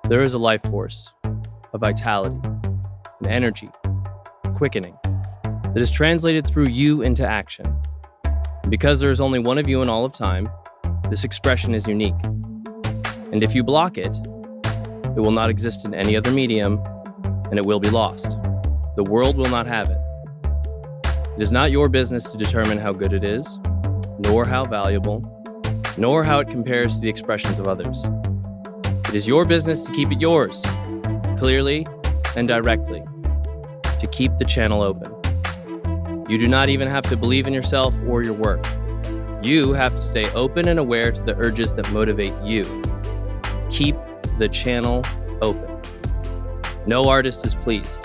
There is a life force, a vitality, an energy, quickening, that is translated through you into action. And because there is only one of you in all of time, this expression is unique. And if you block it, it will not exist in any other medium, and it will be lost. The world will not have it. It is not your business to determine how good it is, nor how valuable, nor how it compares to the expressions of others. It is your business to keep it yours, clearly and directly, to keep the channel open. You do not even have to believe in yourself or your work. You have to stay open and aware to the urges that motivate you. Keep the channel open. No artist is pleased.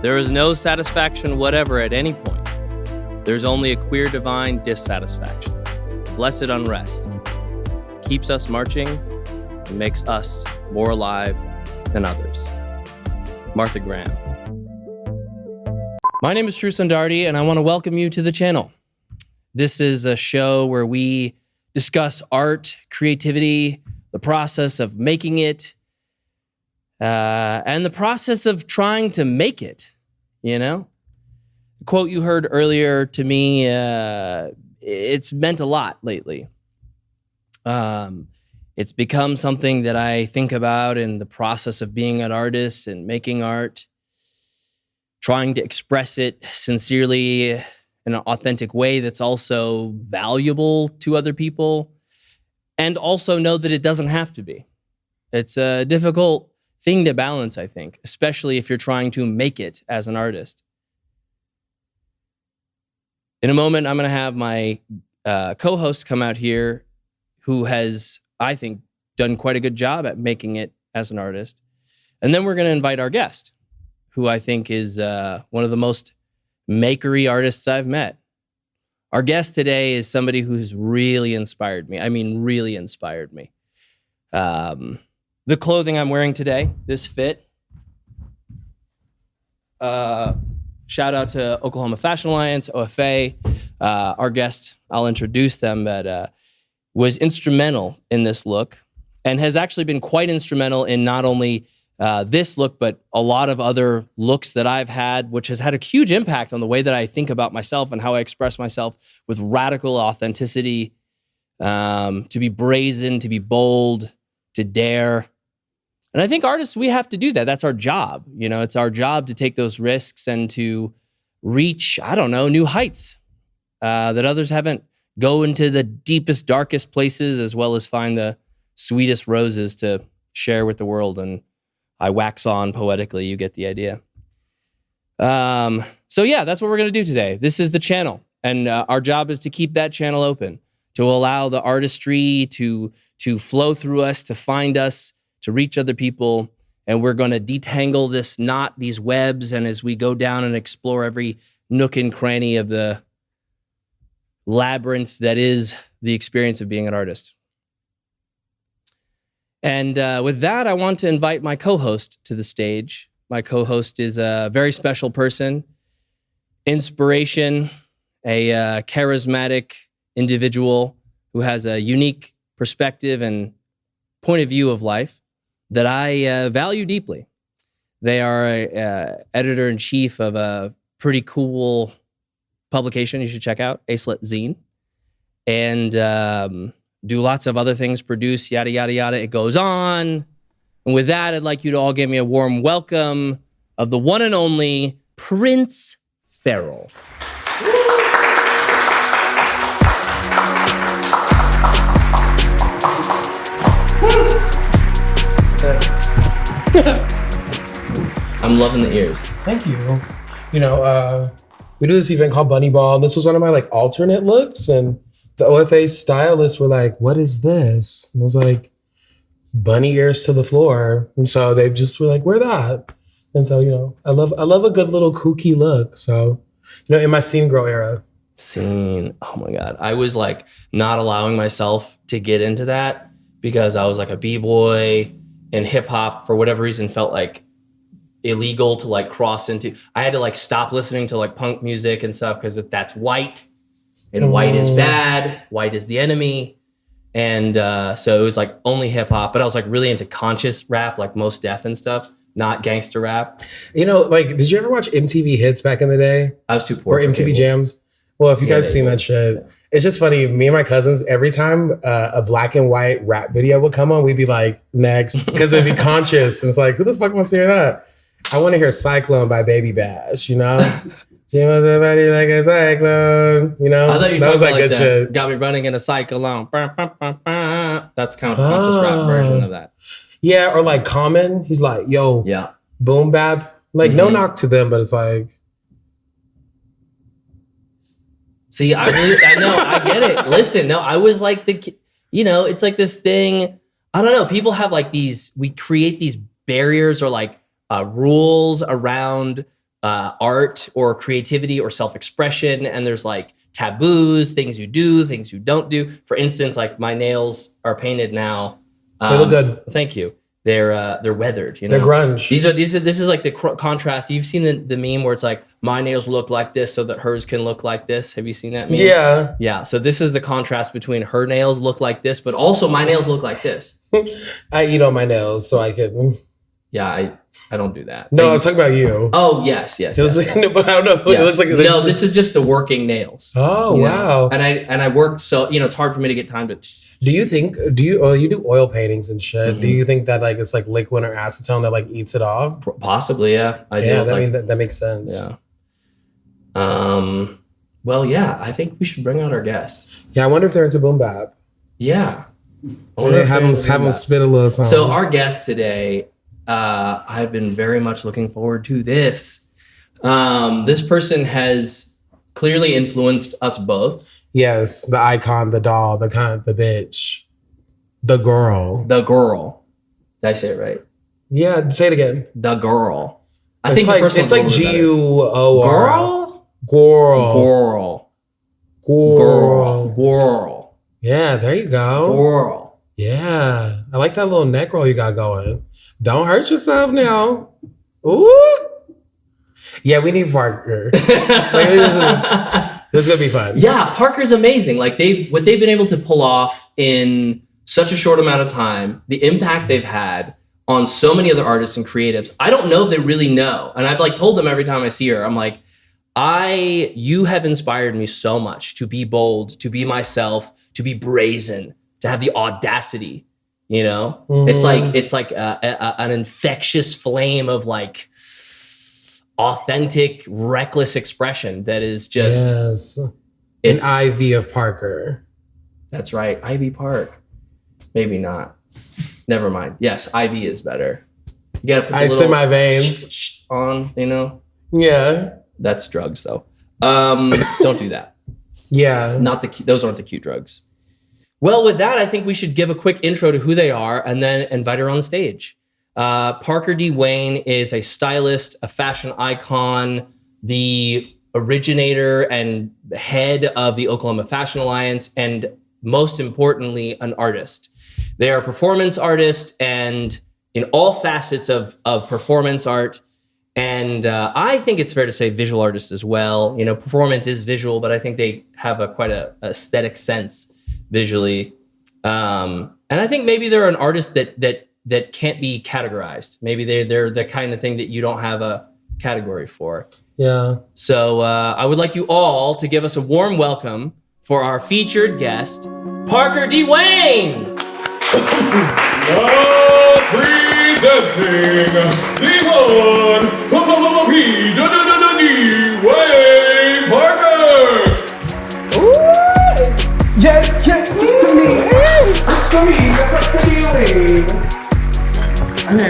There is no satisfaction whatever at any point. There's only a queer divine dissatisfaction. Blessed unrest. Keeps us marching and makes us more alive than others. Martha Graham. My name is Trueson, Daugherty, and I want to welcome you to the channel. This is a show where we discuss art, creativity, the process of making it, and the process of trying to make it, you know? The quote you heard earlier to me, it's meant a lot lately. It's become something that I think about in the process of being an artist and making art, trying to express it sincerely in an authentic way that's also valuable to other people, and also know that it doesn't have to be. It's a difficult thing to balance, I think, especially if you're trying to make it as an artist. In a moment, I'm going to have my co-host come out here who has, I think, done quite a good job at making it as an artist. And then we're going to invite our guest, who I think is one of the most makery artists I've met. Our guest today is somebody who has really inspired me. I mean, really inspired me. The clothing I'm wearing today, this fit. Shout out to Oklahoma Fashion Alliance, OFA. Our guest, I'll introduce them, but was instrumental in this look and has actually been quite instrumental in not only this look, but a lot of other looks that I've had, which has had a huge impact on the way that I think about myself and how I express myself with radical authenticity, to be brazen, to be bold, to dare. And I think artists, we have to do that. That's our job. You know, it's our job to take those risks and to reach, I don't know, new heights that others haven't. Go into the deepest, darkest places, as well as find the sweetest roses to share with the world. And I wax on poetically, you get the idea. So yeah, that's what we're going to do today. This is the channel. And our job is to keep that channel open, to allow the artistry to flow through us, to find us, to reach other people. And we're going to detangle this knot, these webs. And as we go down and explore every nook and cranny of the labyrinth that is the experience of being an artist. And with that, I want to invite my co-host to the stage. My co-host is a very special person, inspiration, a charismatic individual who has a unique perspective and point of view of life that I value deeply. They are editor-in-chief of a pretty cool publication you should check out, ASLUT Zine, and do lots of other things, produce, yada, yada, yada. It goes on. And with that, I'd like you to all give me a warm welcome of the one and only Prince Ferrell. I'm loving the ears. Thank you. You know, we do this event called Bunny Ball. This was one of my like alternate looks, and the OFA stylists were like, "What is this?" And I was like, "Bunny ears to the floor." And so they just were like, "Wear that." And so, you know, I love a good little kooky look. So, you know, in my scene girl era. Scene. Oh my God. I was like not allowing myself to get into that because I was like a B-boy, and hip hop for whatever reason felt like illegal to like cross into. I had to like stop listening to like punk music and stuff because that's white and white is bad. White is the enemy. And so it was like only hip hop, but I was like really into conscious rap, like Most Def and stuff, not gangster rap. You know, like, did you ever watch MTV Hits back in the day? I was too poor. Or MTV Jams? Well, if you guys seen that shit, yeah. It's just funny. Me and my cousins, every time a black and white rap video would come on, we'd be like, next, because it'd be conscious. And it's like, who the fuck wants to hear that? I want to hear Cyclone by Baby Bash, you know? She was a body like a cyclone, you know? I thought you were that was talking like good that shit. Got me running in a cyclone. That's kind of conscious rap version of that. Yeah, or like Common. He's like, yo, Yeah. boom bap. Like, no knock to them, but it's like. See, I know, I get it. Listen, no, I was like it's like this thing. I don't know. People have like we create these barriers or like rules around art or creativity or self-expression. And there's like taboos, things you do, things you don't do. For instance, like my nails are painted now. They look good. Thank you. They're weathered, you know. They're grunge. This is like the contrast. You've seen the meme where it's like my nails look like this so that hers can look like this. Have you seen that meme? Yeah. Yeah. So this is the contrast between her nails look like this, but also my nails look like this. I eat on my nails so I can. Yeah, I don't do that. No, I was talking about you. Oh yes. No, but I don't know. Yes. It looks like no. This is just the working nails. Oh you know? Wow. And I worked so it's hard for me to get time to. Do you do oil paintings and shit? Do you think that like it's like liquid or acetone that like eats it off? Possibly, yeah. I Yeah, do. that makes sense. Yeah. Well, yeah. I think we should bring out our guest. Yeah, I wonder if they're into boom bap. Yeah. Have them spit a little something. So our guest today, I've been very much looking forward to this. This person has clearly influenced us both. Yes, the icon, the doll, the bitch, the girl. The girl. Did I say it right? Yeah, say it again. The girl. I It's think like it's like GUOR. Girl. Girl. Yeah, there you go. Girl. Yeah, I like that little neck roll you got going. Don't hurt yourself now. Ooh. Yeah, we need Parker. This is gonna be fun. Yeah, Parker's amazing. Like what they've been able to pull off in such a short amount of time, the impact they've had on so many other artists and creatives. I don't know if they really know. And I've like told them every time I see her, I'm like, you have inspired me so much to be bold, to be myself, to be brazen, to have the audacity, you know? Mm-hmm. It's like an infectious flame of like authentic, reckless expression that is just an IV of Parker. That's right. Ivy Park. Maybe not. Never mind. Yes, Ivy is better. You gotta put ice in my veins on, you know? Yeah. That's drugs though. Don't do that. Yeah. Those aren't the cute drugs. Well, with that, I think we should give a quick intro to who they are and then invite her on the stage. Parker D. Wayne is a stylist, a fashion icon, the originator and head of the Oklahoma Fashion Alliance, and most importantly, an artist. They are a performance artist and in all facets of performance art. And I think it's fair to say visual artist as well. You know, performance is visual, but I think they have quite a aesthetic sense visually. And I think maybe they're an artist that can't be categorized. Maybe they're the kind of thing that you don't have a category for. Yeah. So I would like you all to give us a warm welcome for our featured guest, Parker D. Wayne. Presenting the one, P.D. Parker. Yes, it's me. It's me. That's what you're doing.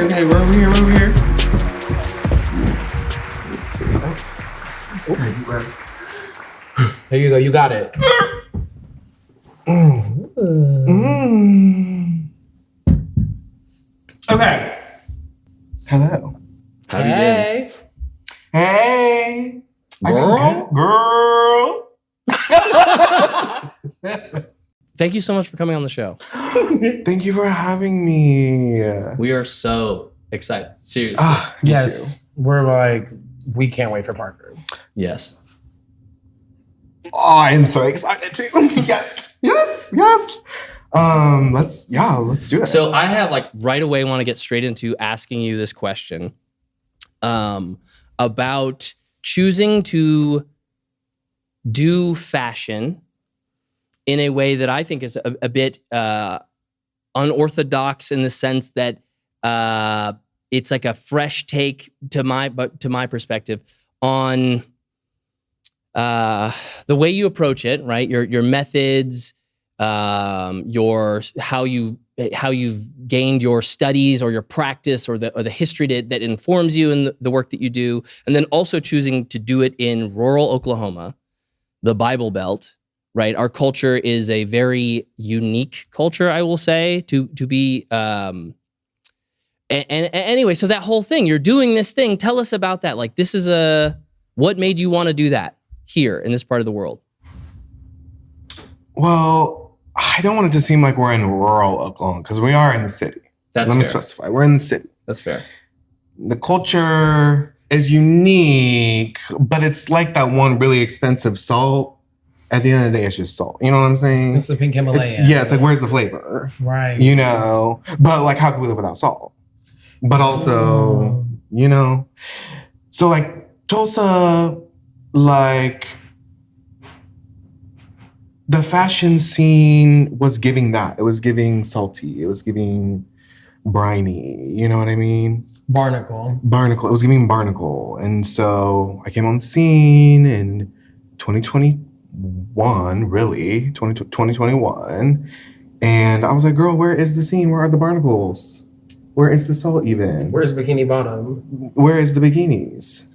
Okay, we're over here. There you go. You got it. Okay. Hello. How you doing? Hey. Girl. Girl. Thank you so much for coming on the show. Thank you for having me. We are so excited. Seriously. Yes. We're like, we can't wait for Parker. Yes. Oh, I'm so excited too. Yes. Yes. Let's do it. So I have like right away want to get straight into asking you this question about choosing to do fashion in a way that I think is a bit unorthodox in the sense that it's like a fresh take to my perspective on the way you approach it, right? Your methods, your how you've gained your studies or your practice or the history that informs you in the work that you do, and then also choosing to do it in rural Oklahoma, the Bible Belt, right? Our culture is a very unique culture, I will say, to be. And anyway, so that whole thing, you're doing this thing. Tell us about that. Like, this is what made you want to do that here in this part of the world? Well, I don't want it to seem like we're in rural Oklahoma because we are in the city. Let me specify. We're in the city. That's fair. The culture is unique, but it's like that one really expensive salt. At the end of the day, it's just salt. You know what I'm saying? It's the pink Himalayan. It's like, where's the flavor? Right. You know? But like, how can we live without salt? But also, you know? So like, Tulsa, like, the fashion scene was giving that. It was giving salty. It was giving briny. You know what I mean? Barnacle. It was giving barnacle. And so I came on the scene in 2021, really, 2021. And I was like, girl, where is the scene? Where are the barnacles? Where is the salt even? Where's Bikini Bottom? Where is the bikinis?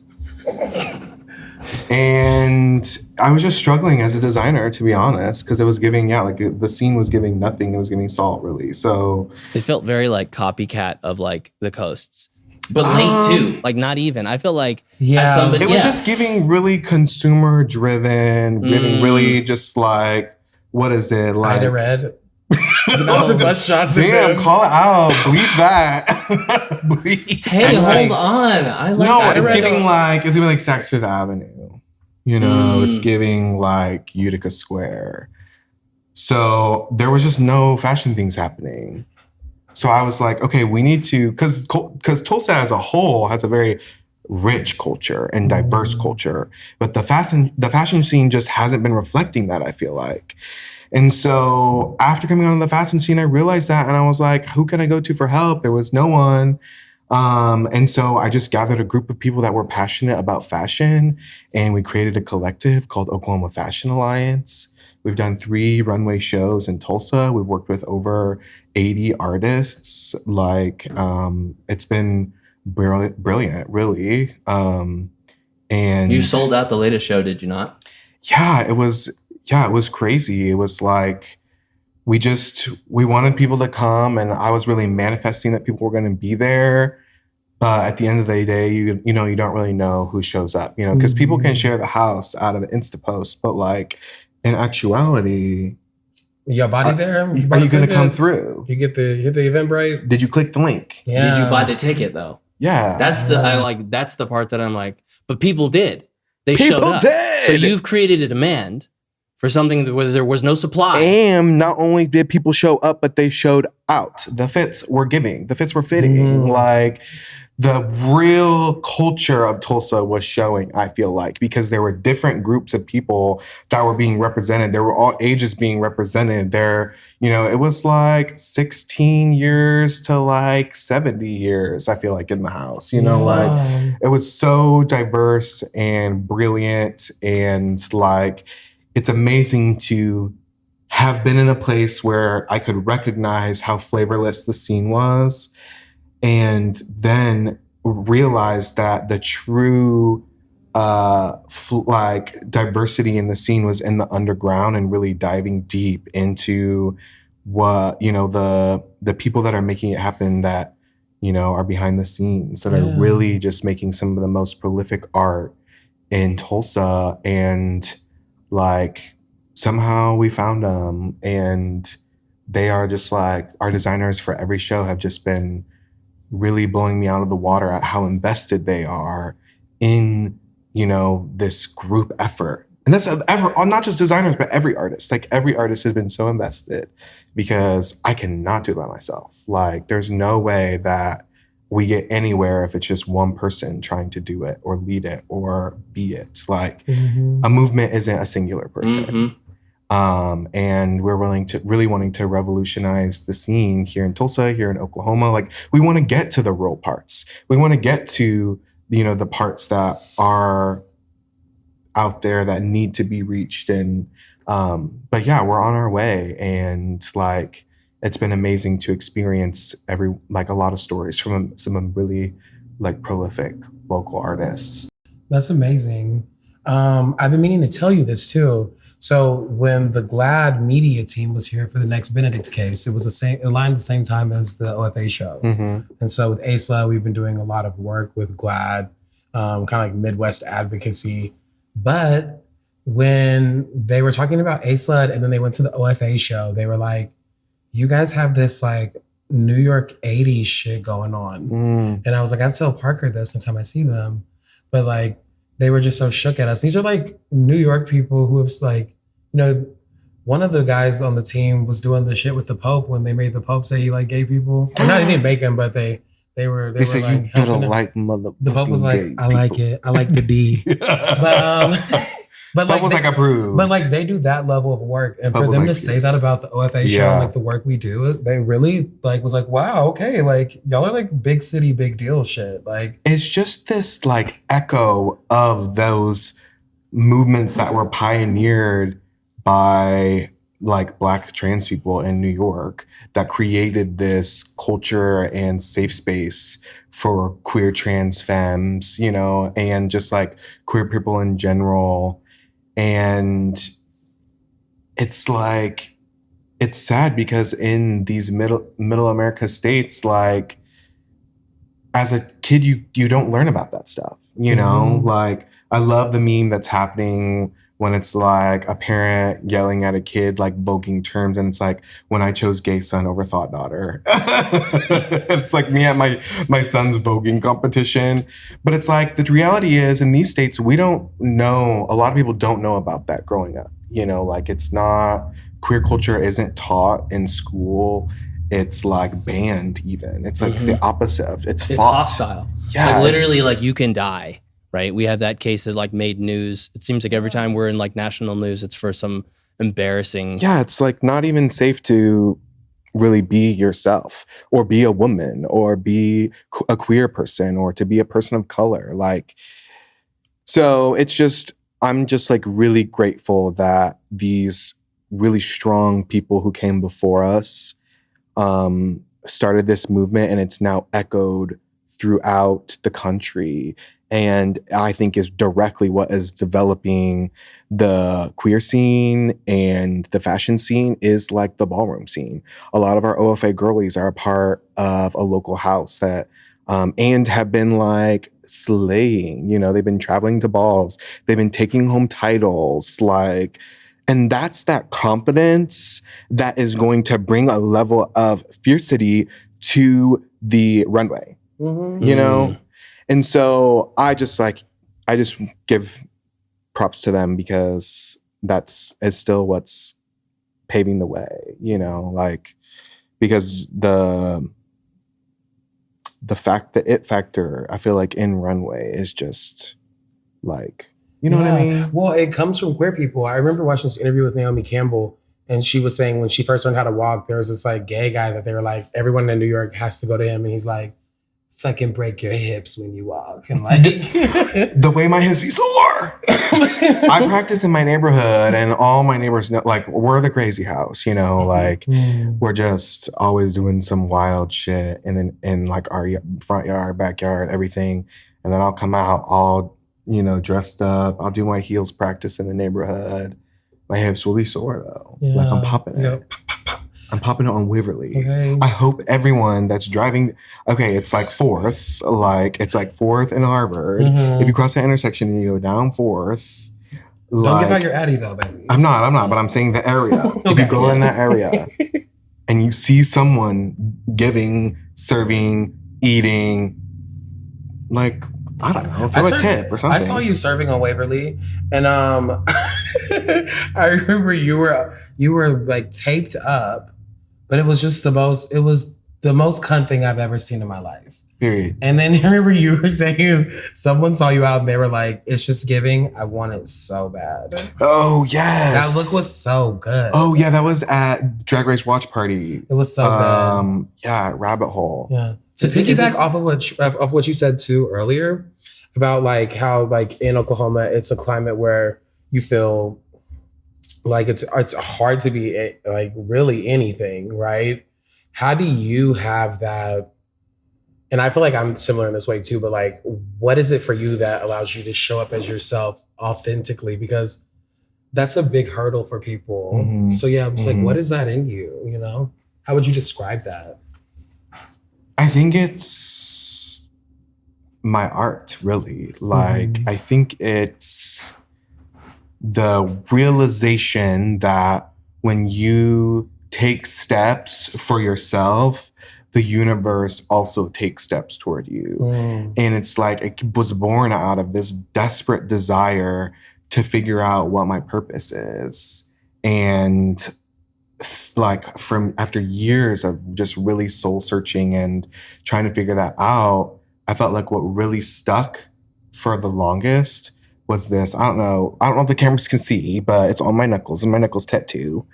And I was just struggling as a designer, to be honest, because it was giving, the scene was giving nothing. It was giving salt, really. So it felt very like copycat of like the coasts, but late too. Like not even. I feel like as somebody, it was just giving really consumer driven, giving really just like, what is it like? Ida Red. Bus shots. Damn, call it out. Bleep that. Bleep. Hey, hold on. I like that. It's giving like Saks Fifth Avenue. You know, it's giving like Utica Square. So there was just no fashion things happening. So I was like, okay, we need to, because Tulsa as a whole has a very rich culture and diverse culture, but the fashion scene just hasn't been reflecting that, I feel like. And so after coming on the fashion scene, I realized that, and I was like, who can I go to for help? There was no one. And so I just gathered a group of people that were passionate about fashion, and we created a collective called Oklahoma Fashion Alliance. We've done 3 runway shows in Tulsa. We've worked with over 80 artists. Like, it's been brilliant, really. And you sold out the latest show, did you not? Yeah, it was crazy. It was like, we wanted people to come, and I was really manifesting that people were going to be there. But at the end of the day, you don't really know who shows up, because people can share the house out of an Insta post, but like in actuality, your body there? Are you going to come through? You get the Eventbrite? Did you click the link? Yeah. Did you buy the ticket though? Yeah. That's the part that I'm like, but people did. They showed up. So you've created a demand for something where there was no supply. And not only did people show up, but they showed out. The fits were giving. The fits were fitting. Like, the real culture of Tulsa was showing, I feel like, because there were different groups of people that were being represented. There were all ages being represented. It was like 16 years to like 70 years, I feel like, in the house. Like, it was so diverse and brilliant, and like, it's amazing to have been in a place where I could recognize how flavorless the scene was, and then realize that the true diversity in the scene was in the underground, and really diving deep into what, the people that are making it happen, that, are behind the scenes, that are really just making some of the most prolific art in Tulsa. And like, somehow we found them, and they are just like, our designers for every show have just been really blowing me out of the water at how invested they are in, this group effort, And that's not just designers, but every artist. Like every artist has been so invested because I cannot do it by myself. Like there's no way that we get anywhere if it's just one person trying to do it or lead it or be it. Like a movement isn't a singular person. And we're really wanting to revolutionize the scene here in Tulsa, here in Oklahoma. Like we want to get to the real parts. We want to get to, the parts that are out there that need to be reached. And, but yeah, we're on our way. And like, it's been amazing to experience a lot of stories from some really like prolific local artists. That's amazing. I've been meaning to tell you this too. So when the GLAAD media team was here for the next Benedict case, it was aligned at the same time as the OFA show. And so with ASLUT, we've been doing a lot of work with GLAAD, kind of like Midwest advocacy. But when they were talking about ASLUT and then they went to the OFA show, they were like, you guys have this like New York 80s shit going on. And I was like, I tell Parker this next time I see them. But like, they were just so shook at us. These are like New York people who have like, one of the guys on the team was doing the shit with the Pope when they made the Pope say he like gay people. Or not, they didn't bake him, but they were said, like, you don't like motherfucking the Pope was like, gay I like people. it. I like the D. But Pope was like approved. But like they do that level of work. And Pope for was them like, to say yes. that about the OFA show and like the work we do, they really like was like, wow, okay, like y'all are like big city, big deal shit. Like it's just this like echo of those movements that were pioneered by like Black trans people in New York that created this culture and safe space for queer trans femmes, and just like queer people in general. And it's like, it's sad because in these middle America states, like as a kid, you don't learn about that stuff, like I love the meme that's happening when it's like a parent yelling at a kid, like voguing terms. And it's like, when I chose gay son over thought daughter. It's like me at my son's voguing competition. But it's like, the reality is in these states, we don't know, a lot of people don't know about that growing up. Like it's not, queer culture isn't taught in school. It's like banned even. It's like the opposite of, it's fought. Hostile. Yeah. Like literally like you can die. Right. We have that case that like made news. It seems like every time we're in like national news, it's for some embarrassing. Yeah. It's like not even safe to really be yourself or be a woman or be a queer person or to be a person of color. Like, so it's just, I'm just like really grateful that these really strong people who came before us started this movement, and it's now echoed throughout the country. And I think is directly what is developing the queer scene and the fashion scene is like the ballroom scene. A lot of our OFA girlies are a part of a local house that, and have been like slaying, they've been traveling to balls, they've been taking home titles, like, and that's that confidence that is going to bring a level of fiercity to the runway, And so I just give props to them because is still what's paving the way, like, because the it factor, I feel like in runway is just like, what I mean? Well, it comes from queer people. I remember watching this interview with Naomi Campbell, and she was saying when she first learned how to walk, there was this like gay guy that they were like, everyone in New York has to go to him. And he's like, fucking break your hips when you walk. And like the way my hips be sore. I practice in my neighborhood and all my neighbors know, like, we're the crazy house, like we're just always doing some wild shit. And then in like our front yard, backyard, everything. And then I'll come out all, dressed up. I'll do my heels practice in the neighborhood. My hips will be sore though. Yeah. Like I'm popping it. I'm popping it on Waverly. Okay. I hope everyone that's driving, it's like 4th and Harvard. If you cross that intersection and you go down 4th. Don't give out your Addy though, baby. I'm not, but I'm saying the area. If you go in that area and you see someone giving, serving, eating, like I don't know. Throw a tip or something. I saw you serving on Waverly, and I remember you were like taped up, but it was just the most cunt thing I've ever seen in my life. Period. And then I remember you were saying someone saw you out and they were like, "It's just giving. I want it so bad." Oh yes, that look was so good. Oh yeah, that was at Drag Race Watch Party. It was so good. Yeah, Rabbit Hole. Yeah. To piggyback off of what you said too earlier about like how like in Oklahoma it's a climate where you feel like it's hard to be like really anything, right? How do you have that? And I feel like I'm similar in this way too, but like, what is it for you that allows you to show up as yourself authentically? Because that's a big hurdle for people. Mm-hmm. So yeah, I'm just like, what is that in you? You know, how would you describe that? I think it's my art, really. Like, I think it's the realization that when you take steps for yourself, the universe also takes steps toward you. And it's like, it was born out of this desperate desire to figure out what my purpose is. And like from after years of just really soul searching and trying to figure that out, I felt like what really stuck for the longest was this. I don't know if the cameras can see, but it's on my knuckles and my knuckles tattoo.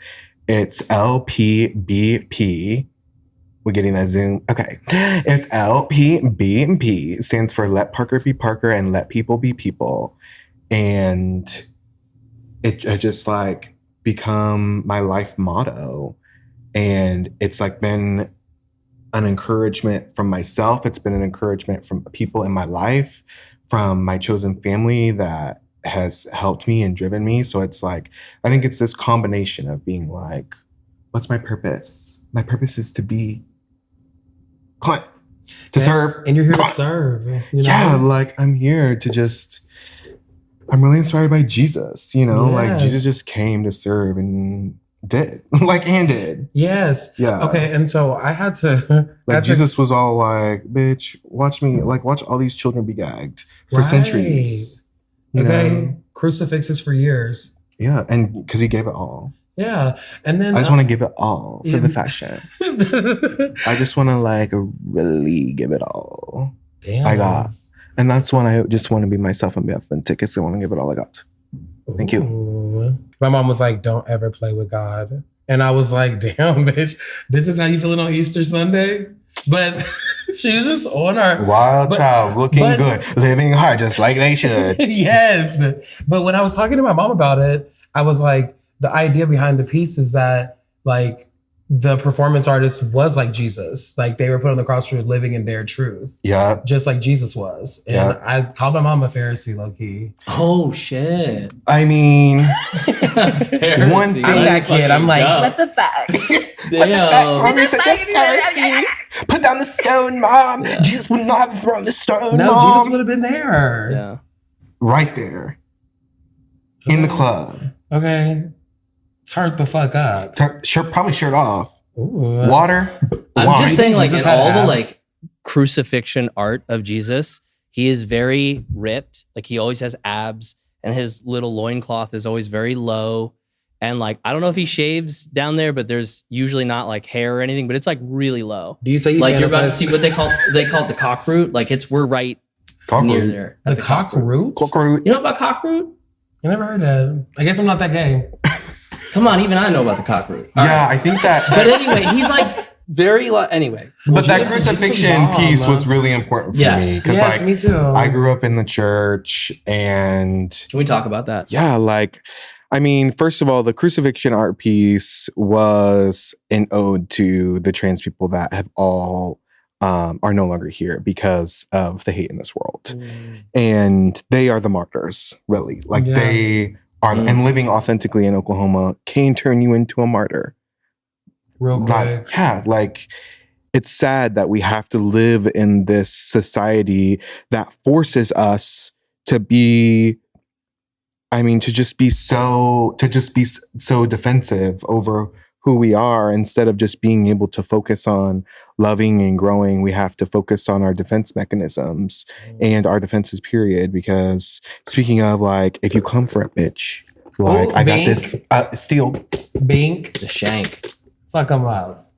It's LPBP. We're getting a zoom. Okay. It's LPBP. It stands for Let Parker Be Parker and Let People Be People. And it just like become my life motto. And it's like been an encouragement from myself. It's been an encouragement from people in my life, from my chosen family that has helped me and driven me. So it's like, I think it's this combination of being like, what's my purpose? My purpose is to be serve. And you're here to serve. You know? Yeah, like I'm here to just, I'm really inspired by Jesus, you know? Like Jesus just came to serve and did. Yes. Yeah. Okay, and so I had to... Like Jesus was all like, bitch, watch me, like watch all these children be gagged for centuries. Okay, know? Crucifixes for years. Yeah, and because he gave it all. Yeah, and then I just want to give it all for the fashion. I just want to like really give it all. Damn. I got, and that's when I just want to be myself and be authentic. I want to give it all I got. Thank you. My mom was like, "Don't ever play with God," and I was like, "Damn, bitch, this is how you feeling on Easter Sunday?" But she was just on her wild child, looking good, living hard, just like they should. Yes, but when I was talking to my mom about it, I was like, the idea behind the piece is that like the performance artist was like Jesus. Like they were put on the cross for living in their truth. Yeah. Just like Jesus was. And I called my mom a Pharisee, low key. Oh shit. I mean, one thing. I'm that kid. I'm like, what the facts? Put down the stone, Mom. Yeah. Jesus would not have thrown the stone. No, Mom. Jesus would have been there. Yeah. Right there. In the club. Okay. Turn the fuck up. Probably shirt off. Ooh. Water. I'm wine. just saying, like, Jesus in all abs. the like crucifixion art of Jesus, he is very ripped. Like he always has abs, and his little loincloth is always very low. And like, I don't know if he shaves down there, but there's usually not like hair or anything, but it's like really low. Do you say you like you're about to fantasize- see what they call it the cock root? Like we're right near there. The cock root? You know about cock root? I never heard that. I guess I'm not that gay. Come on, even I know about the cock root. Yeah, I think that. But anyway, he's like very anyway. But that crucifixion piece was really important for me. Yes, like, me too. I grew up in the church, and can we talk about that? Yeah, like, I mean, first of all, the crucifixion art piece was an ode to the trans people that have all are no longer here because of the hate in this world. And they are the martyrs, really. Like they are, and living authentically in Oklahoma can turn you into a martyr. Real quick. Like it's sad that we have to live in this society that forces us to be, to just be so defensive over who we are. Instead of just being able to focus on loving and growing, we have to focus on our defense mechanisms and our defenses, period. Because speaking of, like, if you come for a bitch, like, Ooh, I got bink. this steel. Bink. The shank. Fuck them up.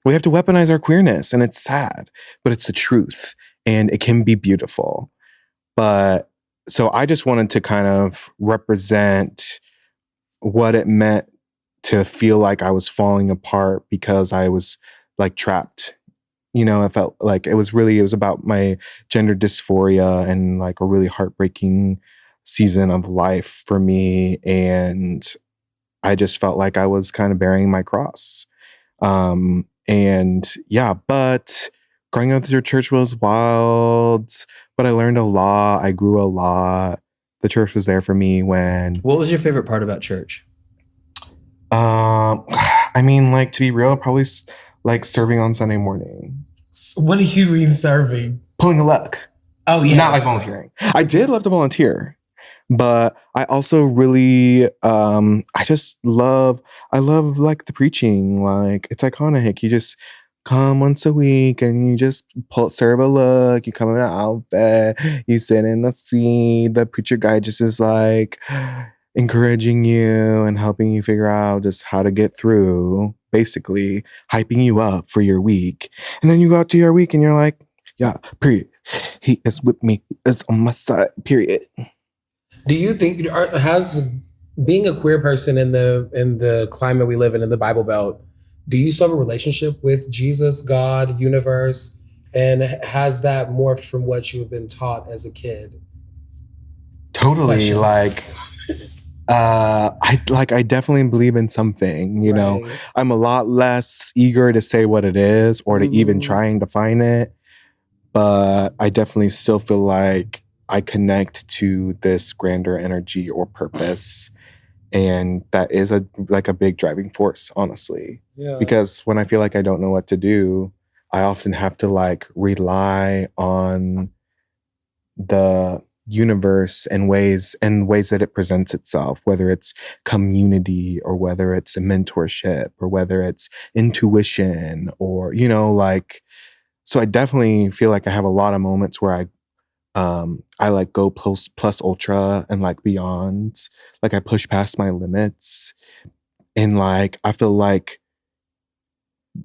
We have to weaponize our queerness, and it's sad, but it's the truth, and it can be beautiful. But so I just wanted to kind of represent what it meant to feel like I was falling apart because I was like trapped. You know, I felt like it was about my gender dysphoria and like a really heartbreaking season of life for me. And I just felt like I was kind of bearing my cross. And yeah, but growing up through church was wild, but I learned a lot. I grew a lot. The church was there for me when. What was your favorite part about church? I mean, like, to be real, probably like serving on Sunday morning. What do you mean serving? Pulling a leg. Oh, yes. Not like volunteering. I did love to volunteer, but I also really, I love like the preaching. Like, it's iconic. You just come once a week and you just serve a look. You come in an outfit. You sit in the seat. The preacher guy just is like encouraging you and helping you figure out just how to get through, basically hyping you up for your week. And then you go out to your week and you're like, yeah, period. He is with me. He is on my side, period. Do you think has being a queer person in the climate we live in the Bible Belt, do you still have a relationship with Jesus, God, universe, and has that morphed from what you have been taught as a kid? Totally. Question. I definitely believe in something, you know. Right. I'm a lot less eager to say what it is or to even trying to find it, but I definitely still feel like I connect to this grander energy or purpose, and that is a big driving force, honestly. Yeah. Because when I feel like I don't know what to do, I often have to like rely on the universe and ways that it presents itself, whether it's community or whether it's a mentorship or whether it's intuition or, you know, like, so I definitely feel like I have a lot of moments where I like go plus ultra and like beyond, like I push past my limits, and like I feel like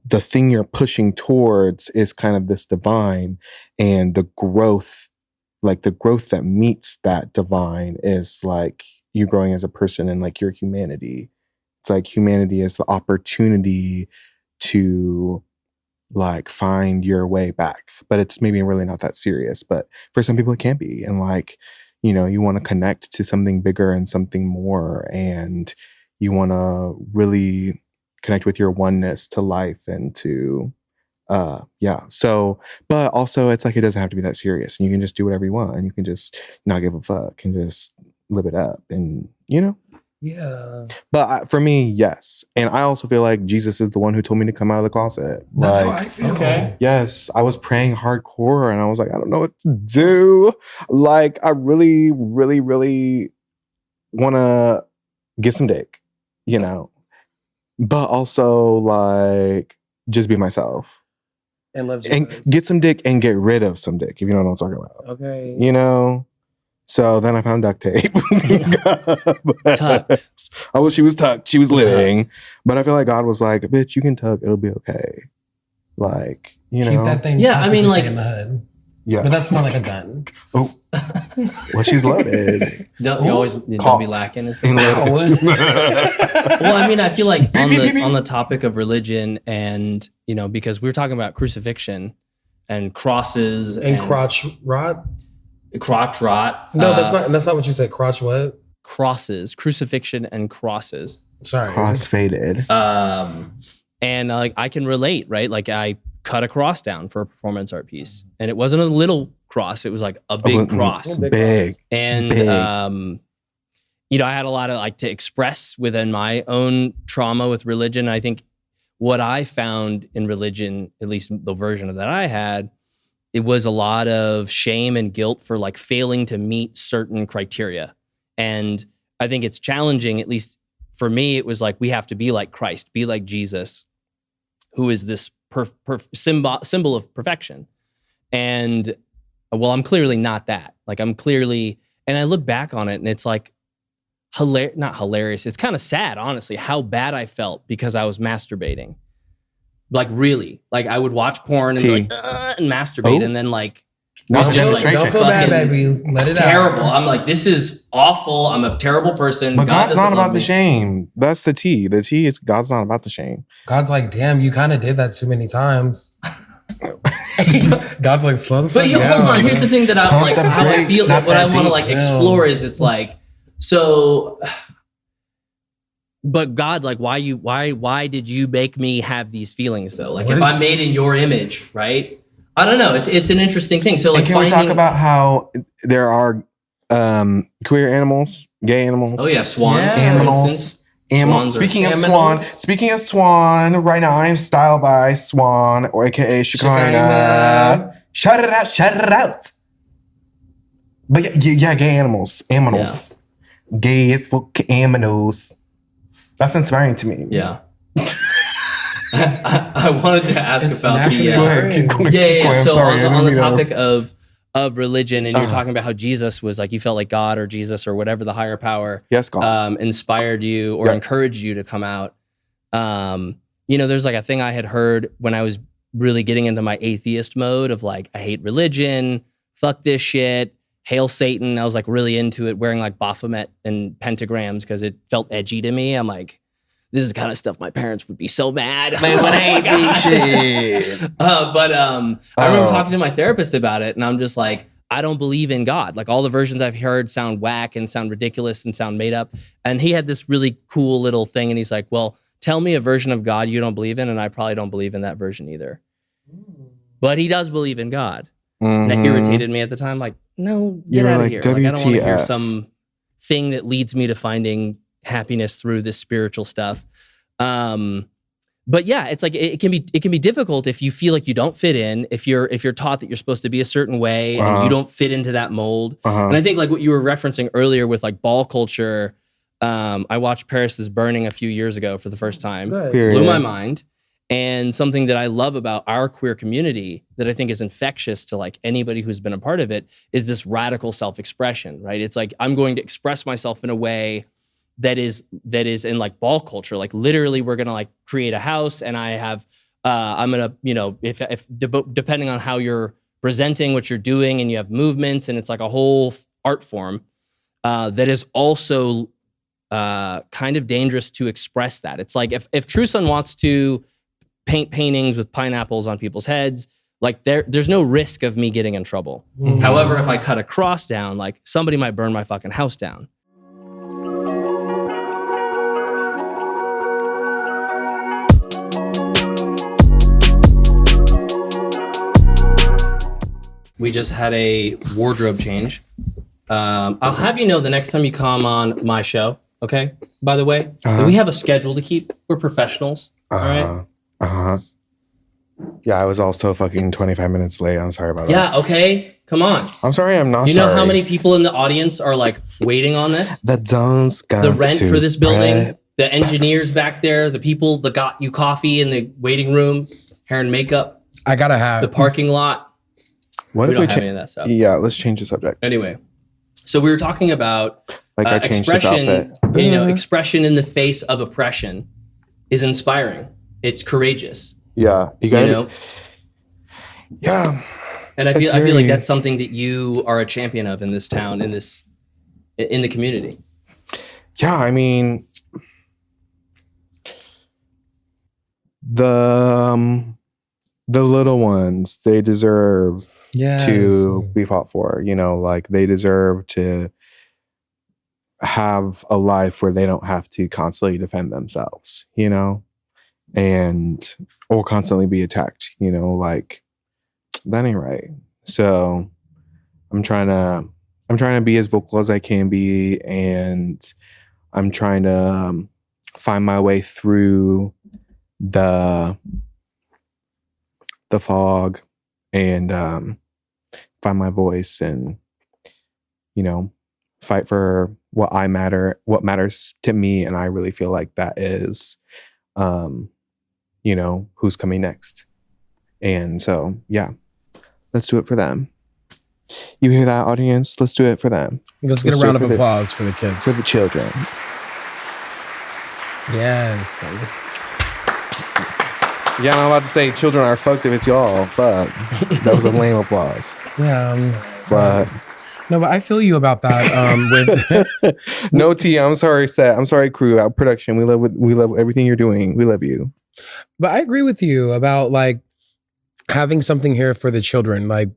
the thing you're pushing towards is kind of this divine, and the growth that meets that divine is like you growing as a person and like your humanity. It's like humanity is the opportunity to like find your way back, but it's maybe really not that serious. But for some people it can be, and like, you know, you want to connect to something bigger and something more, and you want to really connect with your oneness to life and to so, but also it's like it doesn't have to be that serious, and you can just do whatever you want, and you can just not give a fuck and just live it up, and you know. Yeah. But for me, yes. And I also feel like Jesus is the one who told me to come out of the closet. That's like, how I feel. Okay. yes, I was praying hardcore and I was like, I don't know what to do. Like, I really, really, really want to get some dick, you know, but also like just be myself. And love Jesus. And get some dick and get rid of some dick, if you know what I'm talking about. Okay. You know? So then I found duct tape. Tucked. She was tucked. She was living. But I feel like God was like, bitch, you can tuck. It'll be okay. Like, you know. Keep that thing Yeah, tucked, I mean, as they like- say in the hood. Yeah. But that's more like a gun. Oh. Well, she's loaded. Don't be Caught. lacking. And loaded. Well, I mean, I feel like on the topic of religion, and you know, because we were talking about crucifixion and crosses And crotch rot? crotch rot. No, that's not what you said. Crotch what? Crosses, crucifixion, and crosses. Sorry. Cross-faded. And like I can relate, right? Like I cut a cross down for a performance art piece, and it wasn't a little cross; it was like a big cross. Big. And Big. you know, I had a lot of like to express within my own trauma with religion. I think what I found in religion, at least the version of that I had, it was a lot of shame and guilt for like failing to meet certain criteria. And I think it's challenging, at least for me, it was like, we have to be like Christ, be like Jesus, who is this symbol of perfection. And well, I'm clearly not that. Like I'm clearly, and I look back on it and it's like, not hilarious. It's kind of sad, honestly, how bad I felt because I was masturbating. Like really, like I would watch porn and be like, and masturbate. And then like, That's demonstration. Don't feel bad, baby. Let it terrible. out. I'm like, this is awful. I'm a terrible person. But God's doesn't not love about the me. shame. That's the T. The T is God's not about the shame. God's like, damn, you kind of did that too many times. God's like, slow the fuck But down. hold on. Here's the thing that I Pump like. the How I brakes, feel. not What I that want to deep. like explore is it's like so. But God, like, why did you make me have these feelings though? Like, if I'm made in your image, right? I don't know. It's an interesting thing. So, like, And can we talk about how there are queer animals, gay animals? Oh yeah, swans. Yes. For Animals. instance. Swans are- Speaking of swan, right now I am styled by Swan, or aka Shekinah. Shout it out. But yeah, gay animals. Gay as fuck animals. That's inspiring to me. Yeah. I wanted to ask It's about naturally the Go ahead. Keep going. yeah. I'm So sorry, on the you know. topic of religion, and you're talking about how Jesus was like, you felt like God or Jesus or whatever the higher power Yes, God. inspired you or Yeah. encouraged you to come out. There's like a thing I had heard when I was really getting into my atheist mode of like, I hate religion, fuck this shit, hail Satan. I was like really into it, wearing like Baphomet and pentagrams because it felt edgy to me. I'm like, this is the kind of stuff my parents would be so mad. They would hate me, shit. I remember talking to my therapist about it, and I'm just like, I don't believe in God. Like all the versions I've heard sound whack and sound ridiculous and sound made up. And he had this really cool little thing, and he's like, well, tell me a version of God you don't believe in, and I probably don't believe in that version either. But he does believe in God. And that irritated me at the time. Like, no, get You're out of like, here. Like, I don't want to hear WTF. some thing that leads me to finding happiness through this spiritual stuff. But yeah, it's like it can be difficult if you feel like you don't fit in, if you're taught that you're supposed to be a certain way and you don't fit into that mold. And I think like what you were referencing earlier with like ball culture, I watched Paris is Burning a few years ago for the first time. Right. Blew my mind. And something that I love about our queer community that I think is infectious to like anybody who's been a part of it is this radical self-expression, right? It's like, I'm going to express myself in a way that is in like ball culture. Like literally we're going to like create a house and I have, I'm going to, if depending on how you're presenting what you're doing and you have movements and it's like a whole art form that is also kind of dangerous to express that. It's like if Trueson wants to paint paintings with pineapples on people's heads, like there's no risk of me getting in trouble. Mm-hmm. However, if I cut a cross down, like somebody might burn my fucking house down. We just had a wardrobe change. I'll have you know the next time you come on my show, okay? By the way, we have a schedule to keep. We're professionals, all right? Yeah, I was also fucking 25 minutes late. I'm sorry about that. Yeah, okay? Come on. I'm sorry, I'm not You sorry. know how many people in the audience are like waiting on this? The Jones got The rent to for this building, bread. the engineers back there, the people that got you coffee in the waiting room, hair and makeup, I gotta have the parking lot. What We if we don't have any change? of that stuff. Yeah, let's change the subject. Anyway, so we were talking about Like I changed this expression. outfit. Expression in the face of oppression is inspiring. It's courageous. Yeah, you got You know, Yeah, and I It's feel like very- that's something that you are a champion of in this town, in the community. yeah. I mean, the little ones, they deserve to be fought for. You know, like they deserve to have a life where they don't have to constantly defend themselves. You know, and or constantly be attacked. You know, like that ain't right. So I'm trying to be as vocal as I can be, and I'm trying to find my way through the fog and find my voice and, you know, fight for what matters to me. And I really feel like that is, who's coming next. And so, yeah, let's do it for them. You hear that, audience? Let's do it for them. Let's get a round of applause for the kids. For the children. Yes. Yeah, I'm about to say children are fucked if it's y'all. Fuck. That was a lame applause. Yeah. But no, but I feel you about that. With no, T. I'm sorry, set. I'm sorry, crew. Our production. We love everything you're doing. We love you. But I agree with you about like having something here for the children. Like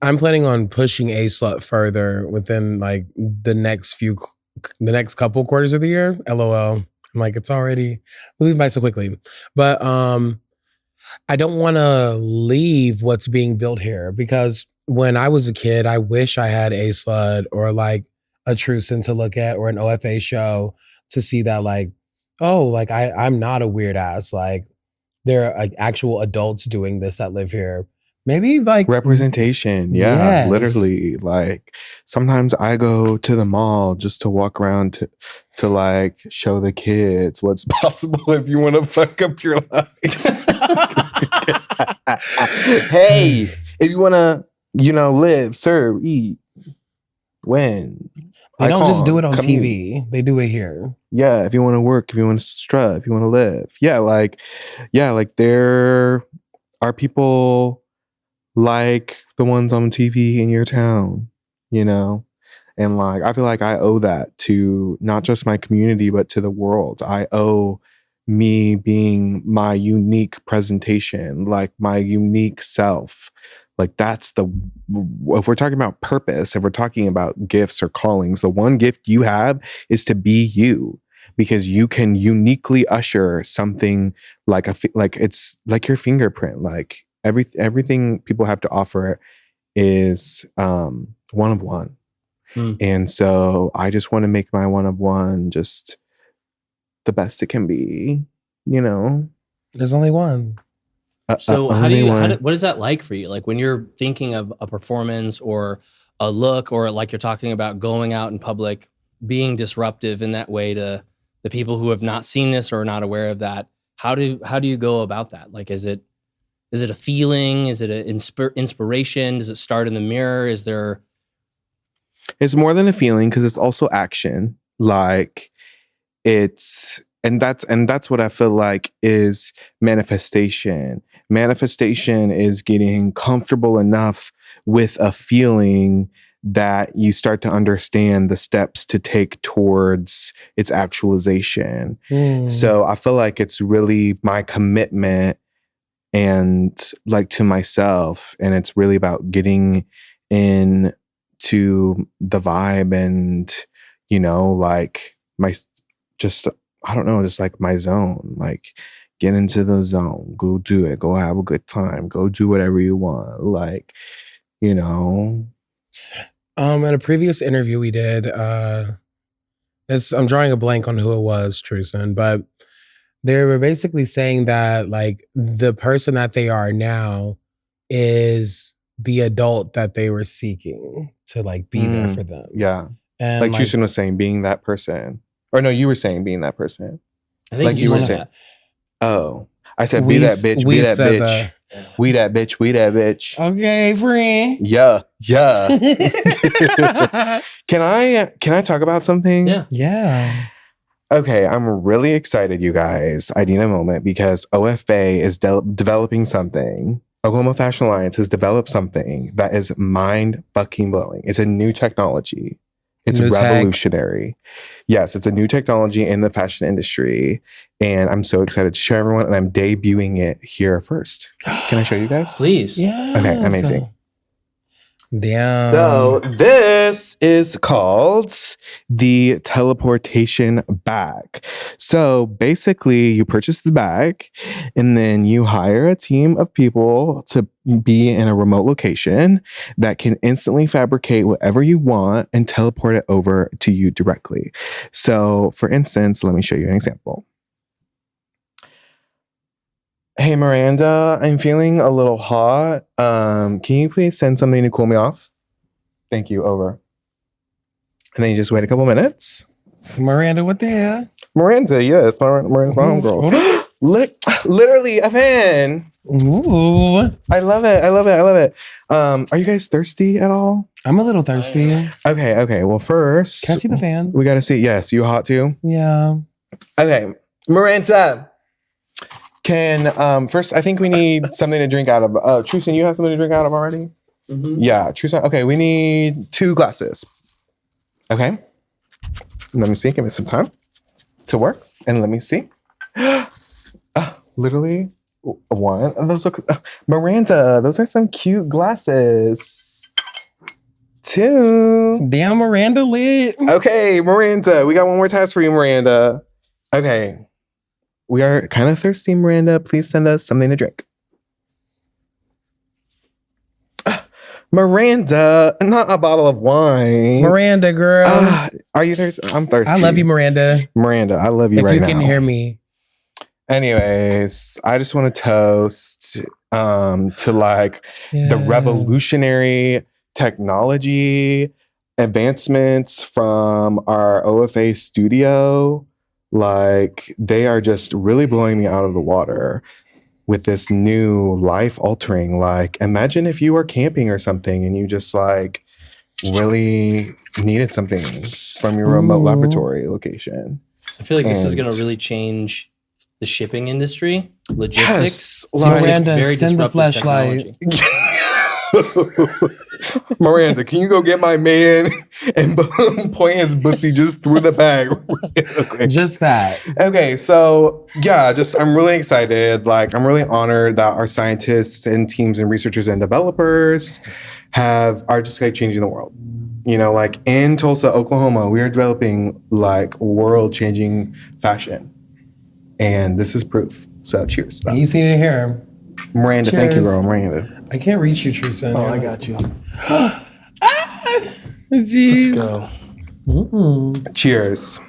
I'm planning on pushing ASLUT further within like the next couple quarters of the year. LOL. I'm like, it's already moving by so quickly. But I don't want to leave what's being built here because when I was a kid, I wish I had ASLUT or like a Trueson to look at or an OFA show to see that like, oh, like I'm not a weird ass. Like there are like actual adults doing this that live here. Maybe like representation. Yeah, yes. Literally. Like sometimes I go to the mall just to walk around to like show the kids what's possible if you want to fuck up your life. Hey, if you want to, live, serve, eat, win. They don't just do it on TV. They do it here. Yeah, if you want to work, if you want to strut, if you want to live. Like there are people like the ones on TV in your town, and like I feel like I owe that to not just my community but to the world. I owe me being my unique presentation, like my unique self. Like that's if we're talking about purpose, if we're talking about gifts or callings, the one gift you have is to be you, because you can uniquely usher something like it's like your fingerprint. Like everything people have to offer is one of one. And so I just want to make my one of one just the best it can be, There's only one. So what is that like for you? Like when you're thinking of a performance or a look, or like you're talking about going out in public, being disruptive in that way to the people who have not seen this or are not aware of that, how do you go about that? Like, is it a feeling? Is it an inspiration? Does it start in the mirror? Is there? It's more than a feeling because it's also action. Like that's what I feel like is manifestation. Manifestation is getting comfortable enough with a feeling that you start to understand the steps to take towards its actualization. So I feel like it's really my commitment and like to myself, and it's really about getting in to the vibe and like just like my zone. Like get into the zone, go do it, go have a good time, go do whatever you want. Like in a previous interview we did, I'm drawing a blank on who it was, Trueson, but they were basically saying that like the person that they are now is the adult that they were seeking to like be there for them. Yeah. And like Trueson was saying, being that person. Or no, you were saying being that person. I think like you were saying. That. Oh, I said be that bitch, be that bitch. We that bitch, we that bitch. Okay, friend. Yeah. Can I talk about something? Yeah. Okay, I'm really excited, you guys. I need a moment because OFA is developing something. Oklahoma Fashion Alliance has developed something that is mind fucking blowing. It's a new technology. It's revolutionary. Yes, it's a new technology in the fashion industry. And I'm so excited to show everyone. And I'm debuting it here first. Can I show you guys? Please. Yeah. Okay, amazing. Damn. So this is called the teleportation bag. So basically you purchase the bag and then you hire a team of people to be in a remote location that can instantly fabricate whatever you want and teleport it over to you directly. So for instance, let me show you an example. Hey, Miranda, I'm feeling a little hot. Can you please send something to cool me off? Thank you. Over. And then you just wait a couple minutes. Miranda, what the hell? Miranda, yes. Miranda's my homegirl. Literally a fan. Ooh. I love it. Are you guys thirsty at all? I'm a little thirsty. Okay. Well, first. Can I see the fan? We got to see. Yes. You hot too? Yeah. Okay. Miranda. Can, first, I think we need something to drink out of. Trueson, you have something to drink out of already? Mm-hmm. Yeah. Trueson. Okay. We need 2 glasses. Okay. Let me see. Give me some time to work. And let me see. Literally 1. And those look, Miranda, those are some cute glasses. 2. Damn, Miranda lit. Okay, Miranda, we got one more task for you, Miranda. Okay. We are kind of thirsty, Miranda. Please send us something to drink. Miranda, not a bottle of wine. Miranda, girl. Are you thirsty? I'm thirsty. I love you, Miranda. Miranda, I love you right now. If you can hear me. Anyways, I just want to toast to like the revolutionary technology advancements from our OFA studio. Like, they are just really blowing me out of the water with this new life altering. Like, imagine if you were camping or something and you just like really needed something from your remote laboratory location. I feel like this is going to really change the shipping industry, logistics. Yes, like, Miranda, very send the disruptive flashlight. Miranda, can you go get my man and point his bussy just through the bag? Okay. Just that. Okay, so yeah, I'm really excited. Like, I'm really honored that our scientists and teams and researchers and developers are just like changing the world. You know, like in Tulsa, Oklahoma, we are developing like world-changing fashion. And this is proof. So cheers. You seen it here. Miranda, Cheers. thank you, girl. Miranda. I can't reach you, Trueson. Oh, I got you. Jeez. Let's go. Mm-mm. Cheers.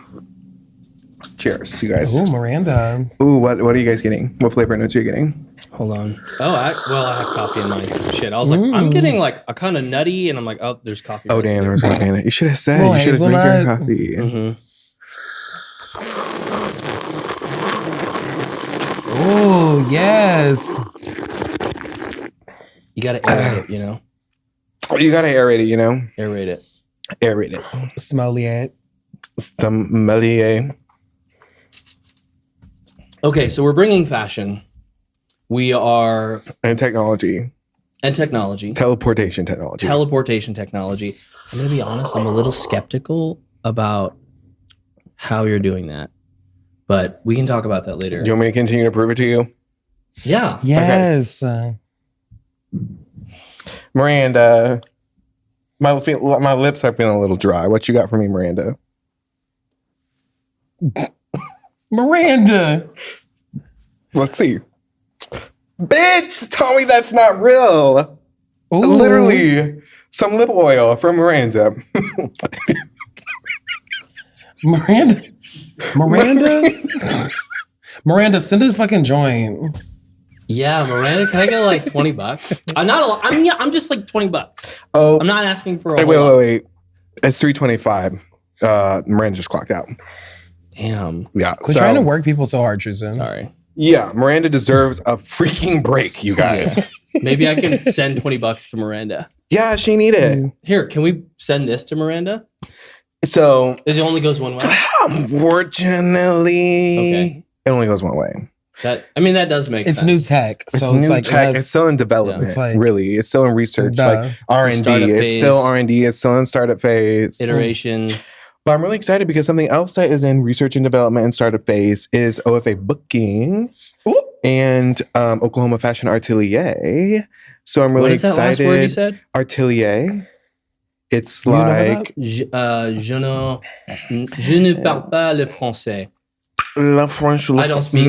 Cheers, you guys. Ooh, Miranda. Ooh, what are you guys getting? What flavor notes are you getting? Hold on. Oh, I have coffee in mine. Shit. I was like, I'm getting like a kind of nutty, and I'm like, oh, there's coffee. Oh, damn, there was coffee in it. You should have said. Well, you should have drank your hazelnut. coffee. Mm-hmm. Oh, yes. You got to aerate it, you know? You got to aerate it, you know? Aerate it. Aerate it. Smollett. Sommelier. Okay, so we're bringing fashion. We are... And technology. Teleportation technology. I'm going to be honest, I'm a little skeptical about how you're doing that. But we can talk about that later. Do you want me to continue to prove it to you? Yeah. Yes. Miranda, my lips are feeling a little dry. What you got for me, Miranda? Miranda. Let's see. Bitch, tell me that's not real. Ooh. Literally, some lip oil from Miranda. Miranda, send a fucking joint. Yeah, Miranda, can I get like $20? I'm not a lot. I'm just like $20. Oh, I'm not asking for a wait. It's $3.25. Miranda just clocked out. Damn. Yeah. Quit trying to work people so hard, Trueson. Sorry. Yeah, Miranda deserves a freaking break, you guys. Maybe I can send $20 to Miranda. Yeah, she need it. Here, can we send this to Miranda? So it only goes one way? Unfortunately, okay. It only goes one way. That does make sense. It's new tech. So it's new like tech. It's still in development. It's like, really. It's still in research. Like R&D. It's still R&D. It's still in startup phase. Iteration. But I'm really excited because something else that is in research and development and startup phase is OFA booking. Ooh. And Oklahoma Fashion Atelier. So I'm really excited. What is that last word you said? Atelier. It's like... Je ne parle pas le français. La French. I don't speak.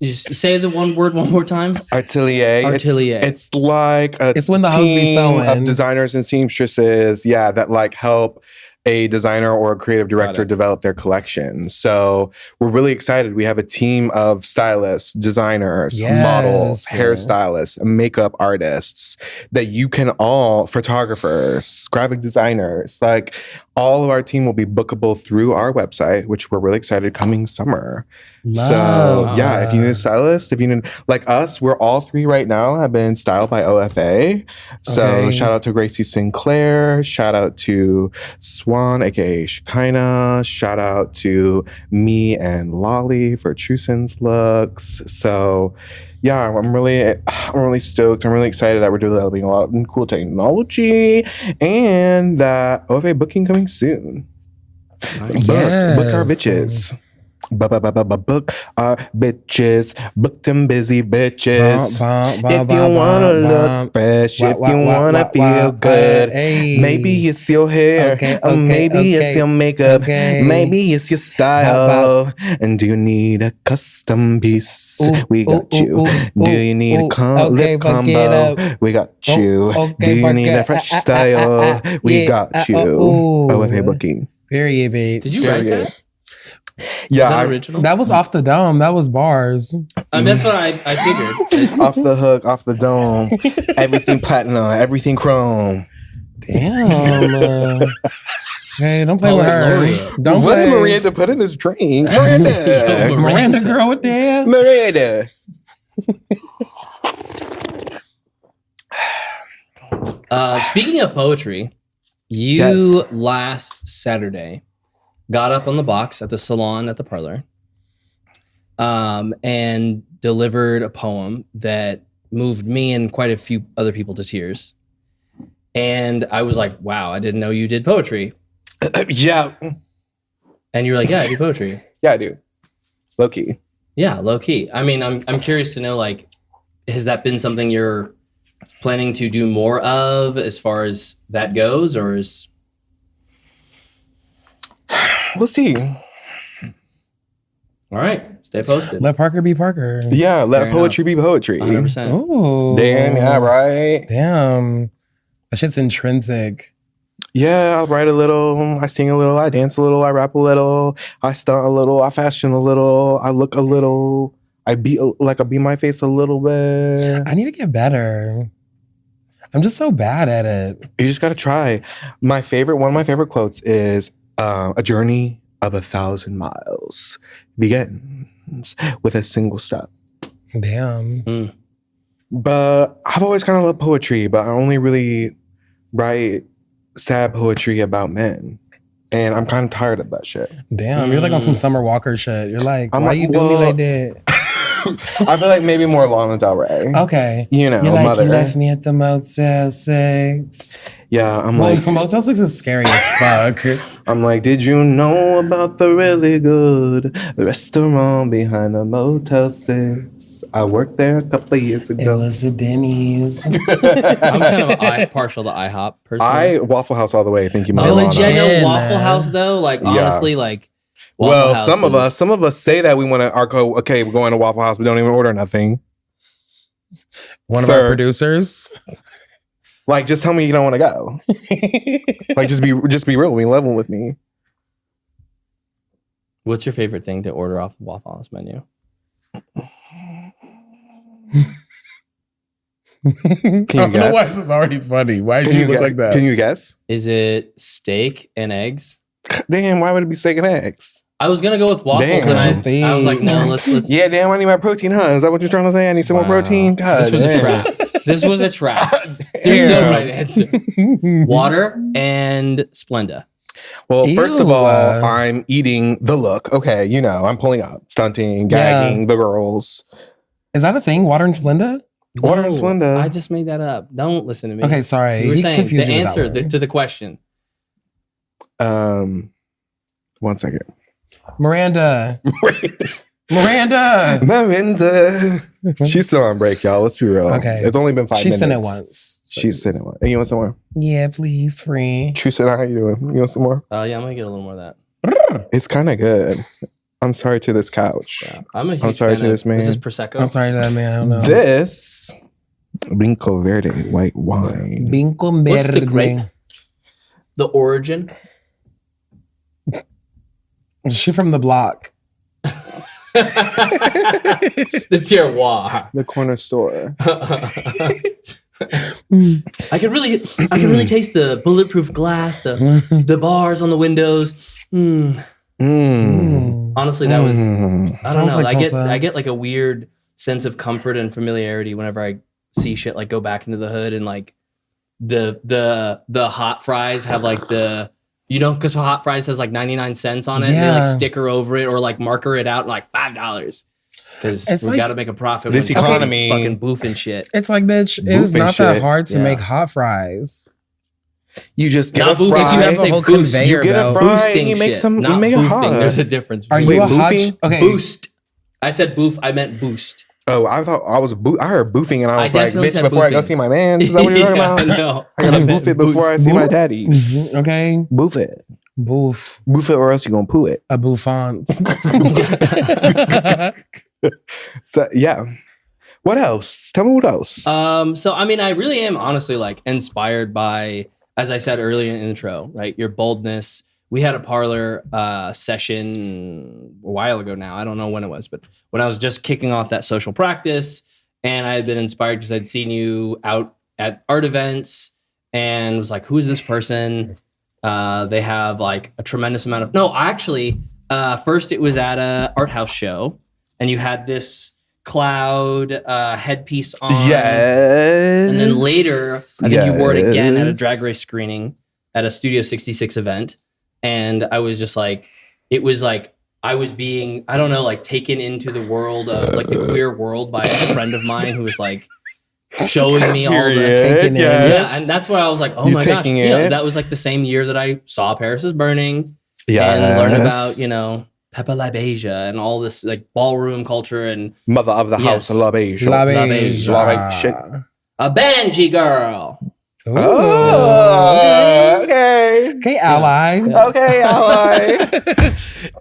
Say the one word one more time. Atelier. It's like it's when the house be team sewing of designers and seamstresses. Yeah, that like help a designer or a creative director develop their collection. So we're really excited. We have a team of stylists, designers, models, hairstylists, makeup artists that you can all, photographers, graphic designers, like all of our team will be bookable through our website, which we're really excited coming summer. So yeah, if you need a stylist, if you need like us, we're all three right now have been styled by OFA. So shout out to Gracie Sinclair, shout out to Swan, aka Shekinah, shout out to me and Lolly for Trueson's looks. So yeah, I'm really stoked. I'm really excited that we're developing a lot of cool technology and that OFA booking coming soon. Book our bitches. Book our bitches. Book them busy bitches. If you wanna look fresh, if you wanna feel good, maybe it's your hair, or maybe it's your makeup, maybe it's your style. And do you need a custom piece? We got you. Do you need a lip combo? We got you. Do you need a fresh style? We got you. OFA booking. Period, bitch. Did you write that? Yeah, that original? That was off the dome. That was bars. That's what I figured. Off the hook, off the dome, everything platinum, everything chrome. Damn. Hey, don't play with her. Laureate. Don't What play. did Miranda put in this drink? Miranda. Miranda girl with that. Miranda. Speaking of poetry, you last Saturday got up on the box at the salon at the parlor and delivered a poem that moved me and quite a few other people to tears. And I was like, wow, I didn't know you did poetry. Yeah. And you were like, yeah, I do poetry. Yeah, I do. Low key. Yeah, low key. I mean, I'm curious to know, like, has that been something you're planning to do more of as far as that goes, or is... We'll see. All right, stay posted. Let Parker be Parker. Yeah, let Fair poetry be poetry. 100%. Oh. Damn, yeah, right. Damn. That shit's intrinsic. Yeah, I write a little, I sing a little, I dance a little, I rap a little, I stunt a little, I fashion a little, I look a little, I beat my face a little bit. I need to get better. I'm just so bad at it. You just gotta try. One of my favorite quotes is a journey of 1,000 miles begins with a single step. Damn. But I've always kind of loved poetry, but I only really write sad poetry about men. And I'm kind of tired of that shit. Damn. You're like on some Summer Walker shit. You're like, I'm why like, you doing me like that? I feel like maybe more Lana Del Rey. Okay. You know, you're like, mother. You left me at the Motel 6. Yeah, I'm Well, like, Motel 6 is scary as fuck. I'm like, did you know about the really good restaurant behind the Motel 6? I worked there a couple of years It ago. was the Denny's. I'm kind of partial to IHOP personally. Waffle House all the way. Thank you, I Mama. legit know Yeah, Waffle man. House though. Like Yeah. honestly, like Waffle Well, House some of us say that we want to. Okay, we're going to Waffle House. We don't even order nothing. One of Sir. our producers. Like, just tell me you don't want to go. Like, just be real. Be level with me. What's your favorite thing to order off the Waffle House menu? Can you I don't know why guess? this is already funny. Why Can did you look gu- like that? Can you guess? Is it steak and eggs? Damn, why would it be steak and eggs? I was gonna go with waffles, Damn. and I was like, no, let's. Yeah, damn, I need my protein, huh? Is that what you're trying to say? I need some more Wow. protein? God, This was a damn. trap. This was a trap. There's no right answer. Water and Splenda. Well, first of Ew. all, I'm eating the look. Okay, you know, I'm pulling up, stunting, gagging the girls. Is that a thing? Water and Splenda? Water and Splenda. I just made that up. Don't listen to me. Okay, sorry. You were He saying confused the me with that answer one. to the question. 1 second. Miranda. Miranda. Miranda. She's still on break, y'all. Let's be real. Okay. It's only been 5 She minutes. sent it once. She's sent it once. Hey, you want some more? Yeah, please, free. Trueson, how you doing? You want some more? Yeah, I'm gonna get a little more of that. It's kind of good. I'm sorry to this couch. Yeah. I'm a huge sorry fan to of- this man. Is this Prosecco? I'm sorry to that man. I don't know. This Brinco Verde white wine. Bingo What's the Verde. grape? The origin? She from the block. The terroir. The corner store. I can really taste the bulletproof glass, the bars on the windows. Honestly, that was I don't Sounds know. like Tulsa. I get like a weird sense of comfort and familiarity whenever I see shit like go back into the hood and like the hot fries have like the because hot fries has like 99 cents on it. And they like sticker over it or like marker it out like $5 because we got to make a profit. This when economy, fucking boofing shit. It's like, bitch, it was not that hard to make hot fries. You just get not a fry. If you have a whole conveyor, you get a fry boosting and you make shit, some. not You make boofing. a hot. There's a difference. Are you a hot? Okay, boost. I said boof. I meant boost. Oh, I thought I was I heard boofing and I was like, bitch, said before I go boofing. see my man. Is that what you're talking about? No. I gotta boof it before I see my daddy. Okay. Boof it. Boof. Boof it or else you're gonna poo it. A bouffant. So yeah. What else? Tell me what else. So I mean, I really am honestly like inspired by, as I said earlier in the intro, right? Your boldness. We had a parlor session a while ago now. I don't know when it was, but when I was just kicking off that social practice, and I had been inspired because I'd seen you out at art events and was like, who is this person? They have like a tremendous amount of, first it was at a art house show and you had this cloud headpiece on. Yes. And then later, I think you wore it again at a Drag Race screening at a Studio 66 event. And I was just like, it was like, I was being, I don't know, like taken into the world of like the queer world by a friend of mine who was like showing me all the taking yeah. And that's why I was like, oh my gosh, it. that was like the same year that I saw Paris is Burning and Yes. learned about, Pepe La Beja and all this like ballroom culture and Mother of the house, La Beige. La Beige. Beige. La Beige shit. a Banshee girl. Ooh. Oh, okay. Okay, ally. Yeah. Okay, ally.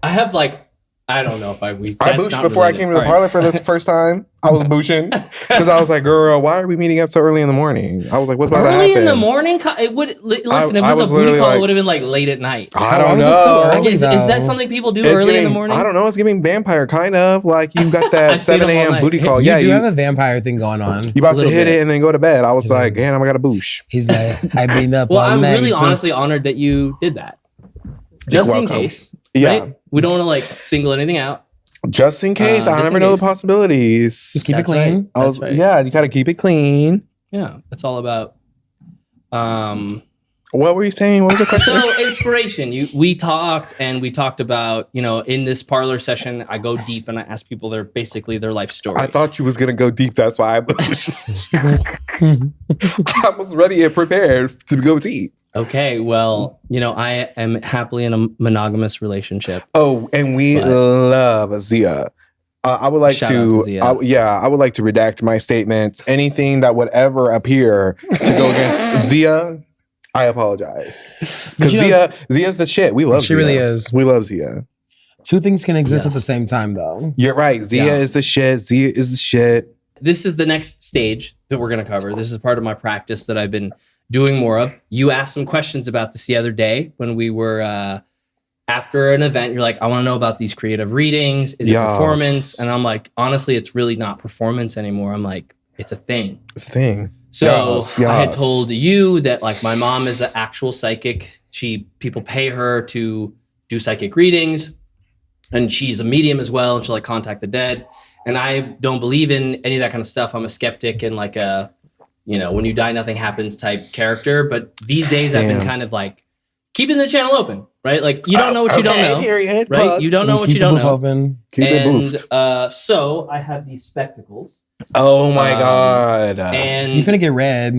I have like, I don't know if I that's booshed not before related. I came to the All parlor for this first time. I was booshing because I was like, "Girl, why are we meeting up so early in the morning?" I was like, "What's about to happen?" Early in the morning? It would listen. If I it was was a booty literally call, like- it would have been like late at night. I Why don't was it so know. early? Like, is that though. something people do It's early in the giving- morning? I don't know. It's giving vampire kind of like you got I that stayed 7 up all a.m. night. booty call. You Yeah, do you have a vampire thing going on. about to little hit bit. it and then go to bed. I was like, damn, I got a boosh. He's like, I've been up Well, all I'm night. really honestly honored that you did that. Just in welcome. case. Yeah, Right? We don't want to like single anything out. just in case. I just never in know case. the possibilities. Just keep it That's clean. right. I was, That's right. yeah, you got to keep it clean. Yeah, it's all about. What were you saying? What was the question? So inspiration. We talked about in this parlor session. I go deep and I ask people their life story. I thought you was gonna go deep. That's why I booshed. I was ready and prepared to go deep. Okay, well, I am happily in a monogamous relationship. Oh, and we But- love Zia. I would like Shout out to Zia. I would like to redact my statements. Anything that would ever appear to go against Zia, I apologize. Because Zia's the shit. We love She Zia. really is. We love Zia. Two things can exist at Yes. the same time, though. You're right. Zia Yeah. is the shit. Zia is the shit. This is the next stage that we're going to cover. This is part of my practice that I've been doing more of. You asked some questions about this the other day when we were after an event. You're like, I want to know about these creative readings. Is it Yes. performance? And I'm like, honestly, it's really not performance anymore. I'm like, it's a thing. It's a thing. So Yes, I had yes. told you that like my mom is an actual psychic. People pay her to do psychic readings, and she's a medium as well. And she'll like contact the dead. And I don't believe in any of that kind of stuff. I'm a skeptic and like a, when you die, nothing happens type character. But these days I've been Damn. kind of like keeping the channel open, right? Like you don't know what you don't know, Period. right? Plug. You don't know what Keep you don't the booth know. open. Keep it boofed. And so I have these spectacles. Oh my um, god. And You finna get red.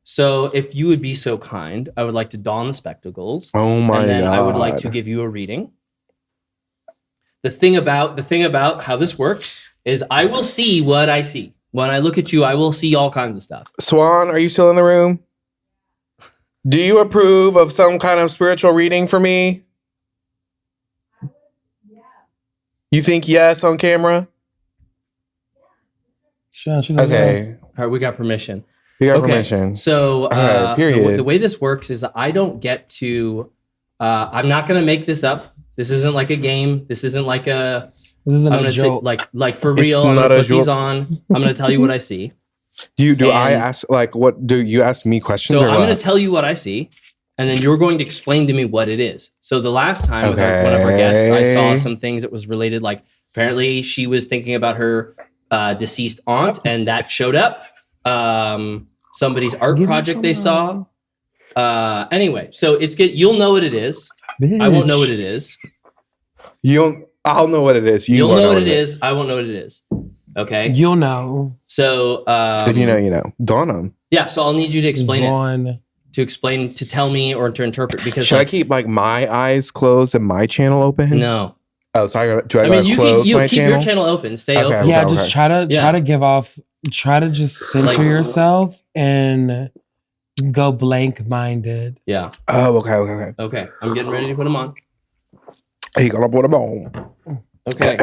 so if you would be so kind, I would like to don the spectacles. Oh my And then god. I would like to give you a reading. The thing about how this works is I will see what I see. When I look at you, I will see all kinds of stuff. Swan, are you still in the room? Do you approve of some kind of spiritual reading for me? You think yes on camera? Sure, she's like, Okay. All right, we got permission. You got Okay. permission. So right, period. the way this works is I don't get to, I'm not going to make this up This isn't like a game. This isn't like a. This isn't I'm a gonna joke. say like for real. I'm not gonna a put these joke. on. I'm gonna tell you what I see. Do I And- ask like what? Do you ask me questions? So or I'm going what? to tell you what I see, and then you're going to explain to me what it is. So the last time with one of our guests, I saw Okay. some things that was related. Like apparently she was thinking about her deceased aunt, and that showed up. Somebody's art Give me project they some. saw. Anyway, so it's good. You'll know what it is. I won't know what it is. I'll know what it is. You'll won't know what it is. I won't know what it is. Okay. You'll know. So If you know, you know. Dawn 'em. yeah. So I'll need you to explain it. Vaughn. To tell me or to interpret because Should I like, keep like my eyes closed and my channel open? no. Oh, so do I I gotta mean, you close keep my channel? your channel open. Stay Okay. open. Yeah, Okay. just try to give off. Try to just center Like- yourself and go blank minded. Yeah. Oh, okay. Okay. I'm getting ready to put them on. He gonna put them on. Okay.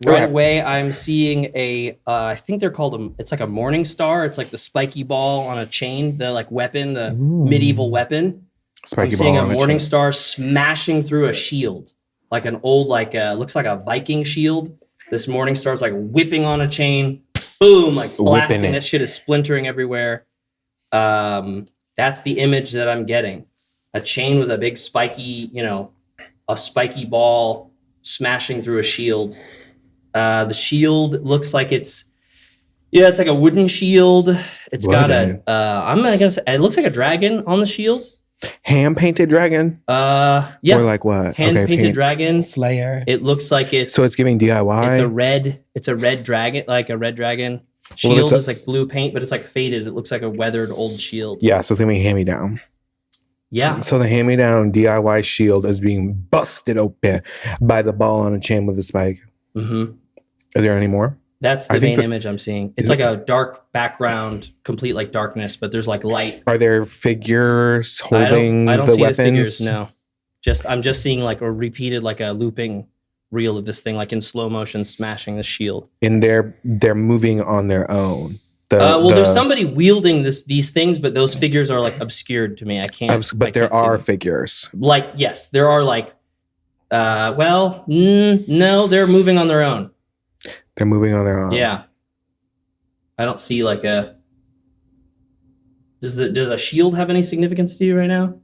Go Right ahead. away, I'm seeing a. I think they're called it's like a morning star. It's like the spiky ball on a chain, the like weapon, the Ooh. medieval weapon. I'm Spiky seeing ball a on morning chain. star smashing through a shield, like an old looks like a Viking shield. This morning star's like whipping on a chain, boom, like blasting. Whipping it. That shit is splintering everywhere. That's the image that I'm getting. A chain with a big spiky, a spiky ball smashing through a shield. The shield looks like it's like a wooden shield. It's got Wooden. I'm gonna say it looks like a dragon on the shield. Hand painted dragon? Yeah, Or like what? hand painted paint- dragon. Slayer. It looks like it's So it's giving DIY. it's a red dragon, like a red dragon. Well, Shield it's a- is like blue paint, but it's like faded. It looks like a weathered old shield. Yeah, so it's gonna be hand me down. Yeah. So the hand me down DIY shield is being busted open by the ball on a chain with a spike. hmm Is there any more? That's the I think main that- image I'm seeing. It's Is like it- a dark background, complete like darkness, but there's like light. Are there figures I holding don't the see weapons? the figures. No, I'm just seeing like a repeated, like a looping reel of this thing, like in slow motion, smashing the shield. And they're moving on their own. There's somebody wielding these things, but those figures are like obscured to me. I can't. But I there can't see are them. figures. Like yes, there are like. No, they're moving on their own. They're moving on their own. Yeah. I don't see like a. Does a shield have any significance to you right now?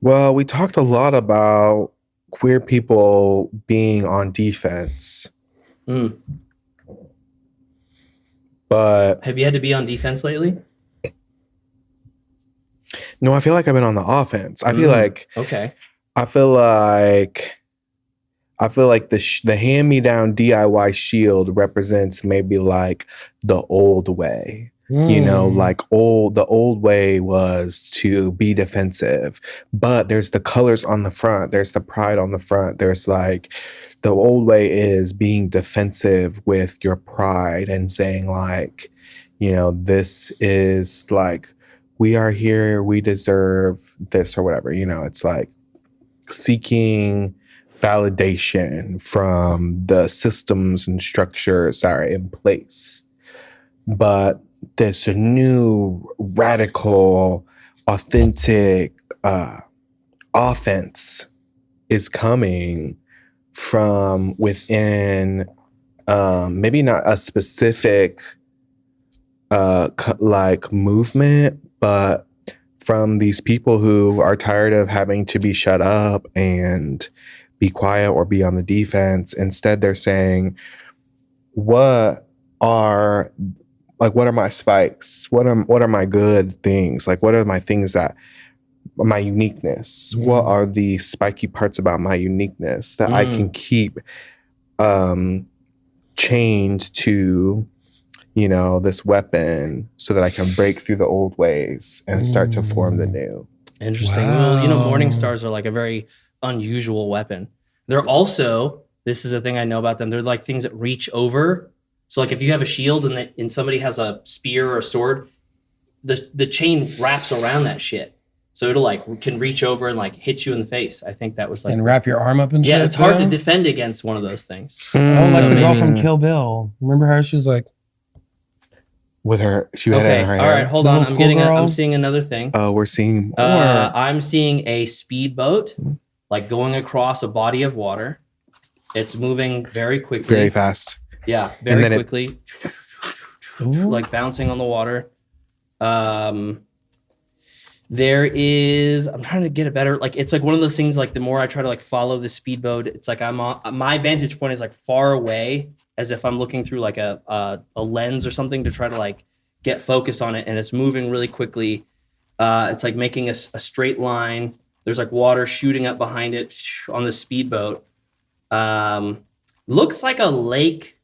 Well, we talked a lot about queer people being on defense, Mm. but Have you had to be on defense lately? no, I feel like I've been on the offense. I feel Mm. like Okay. the hand me down DIY shield represents maybe like the old way. You know, like the old way was to be defensive, but there's the colors on the front. There's the pride on the front. There's like the old way is being defensive with your pride and saying like, this is like, we are here, we deserve this or whatever, it's like seeking validation from the systems and structures that are in place. But this new radical, authentic offense is coming from within, maybe not a specific like movement, but from these people who are tired of having to be shut up and be quiet or be on the defense. Instead, they're saying, what are my spikes? What are my good things? Like, what are my things my uniqueness? What are the spiky parts about my uniqueness that I can keep chained to, this weapon so that I can break through the old ways and start to form the new? Interesting. Wow. Well, morning stars are like a very unusual weapon. They're also, this is a thing I know about them, they're like things that reach over. So like if you have a shield and somebody has a spear or a sword, the chain wraps around that shit. So it'll like can reach over and like hit you in the face. I think that was like and wrap your arm up and shit. it's hard to too? defend against one of those things. Oh, like So the girl maybe- from Kill Bill. Remember her? She was like, With her, she had it Okay, in her all hair. right, hold The on. little I'm schoolgirl? seeing another thing. Oh, we're seeing more. I'm seeing a speedboat, like going across a body of water. It's moving very quickly. Very fast. Yeah, very quickly. Like bouncing on the water. There is, I'm trying to get a better, like, it's like one of those things, like the more I try to like follow the speedboat, it's like I'm on, my vantage point is like far away, as if I'm looking through like a lens or something to try to like get focus on it. And it's moving really quickly. It's like making a straight line. There's like water shooting up behind it on the speedboat. Looks like a lake.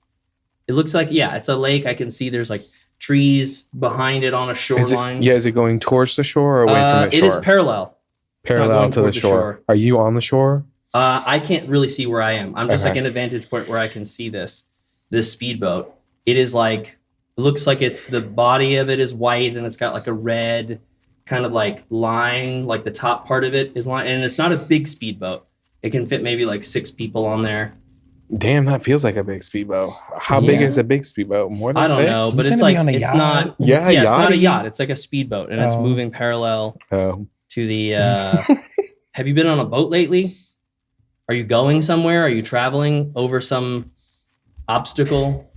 It looks like, yeah, it's a lake. I can see there's like trees behind it on a shoreline. Is it going towards the shore or away from the shore? It is parallel. Parallel to the shore. Are you on the shore? I can't really see where I am. I'm just like in a vantage point where I can see this speedboat. It is like, it looks like it's, the body of it is white and it's got like a red kind of like line, like the top part of it is line, and it's not a big speedboat. It can fit maybe like 6 people on there. Damn, that feels like a big speedboat. How big is a big speedboat? More than 6? I don't know, but it's like, it's not, yeah, it's not a yacht. It's like a speedboat and it's moving parallel to the, have you been on a boat lately? Are you going somewhere? Are you traveling over some obstacle?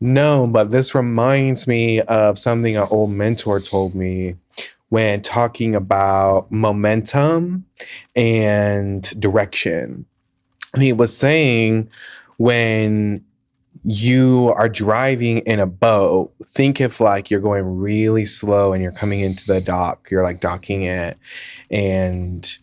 No, but this reminds me of something an old mentor told me when talking about momentum and direction. He was saying when you are driving in a boat, think if like you're going really slow and you're coming into the dock, you're like docking it and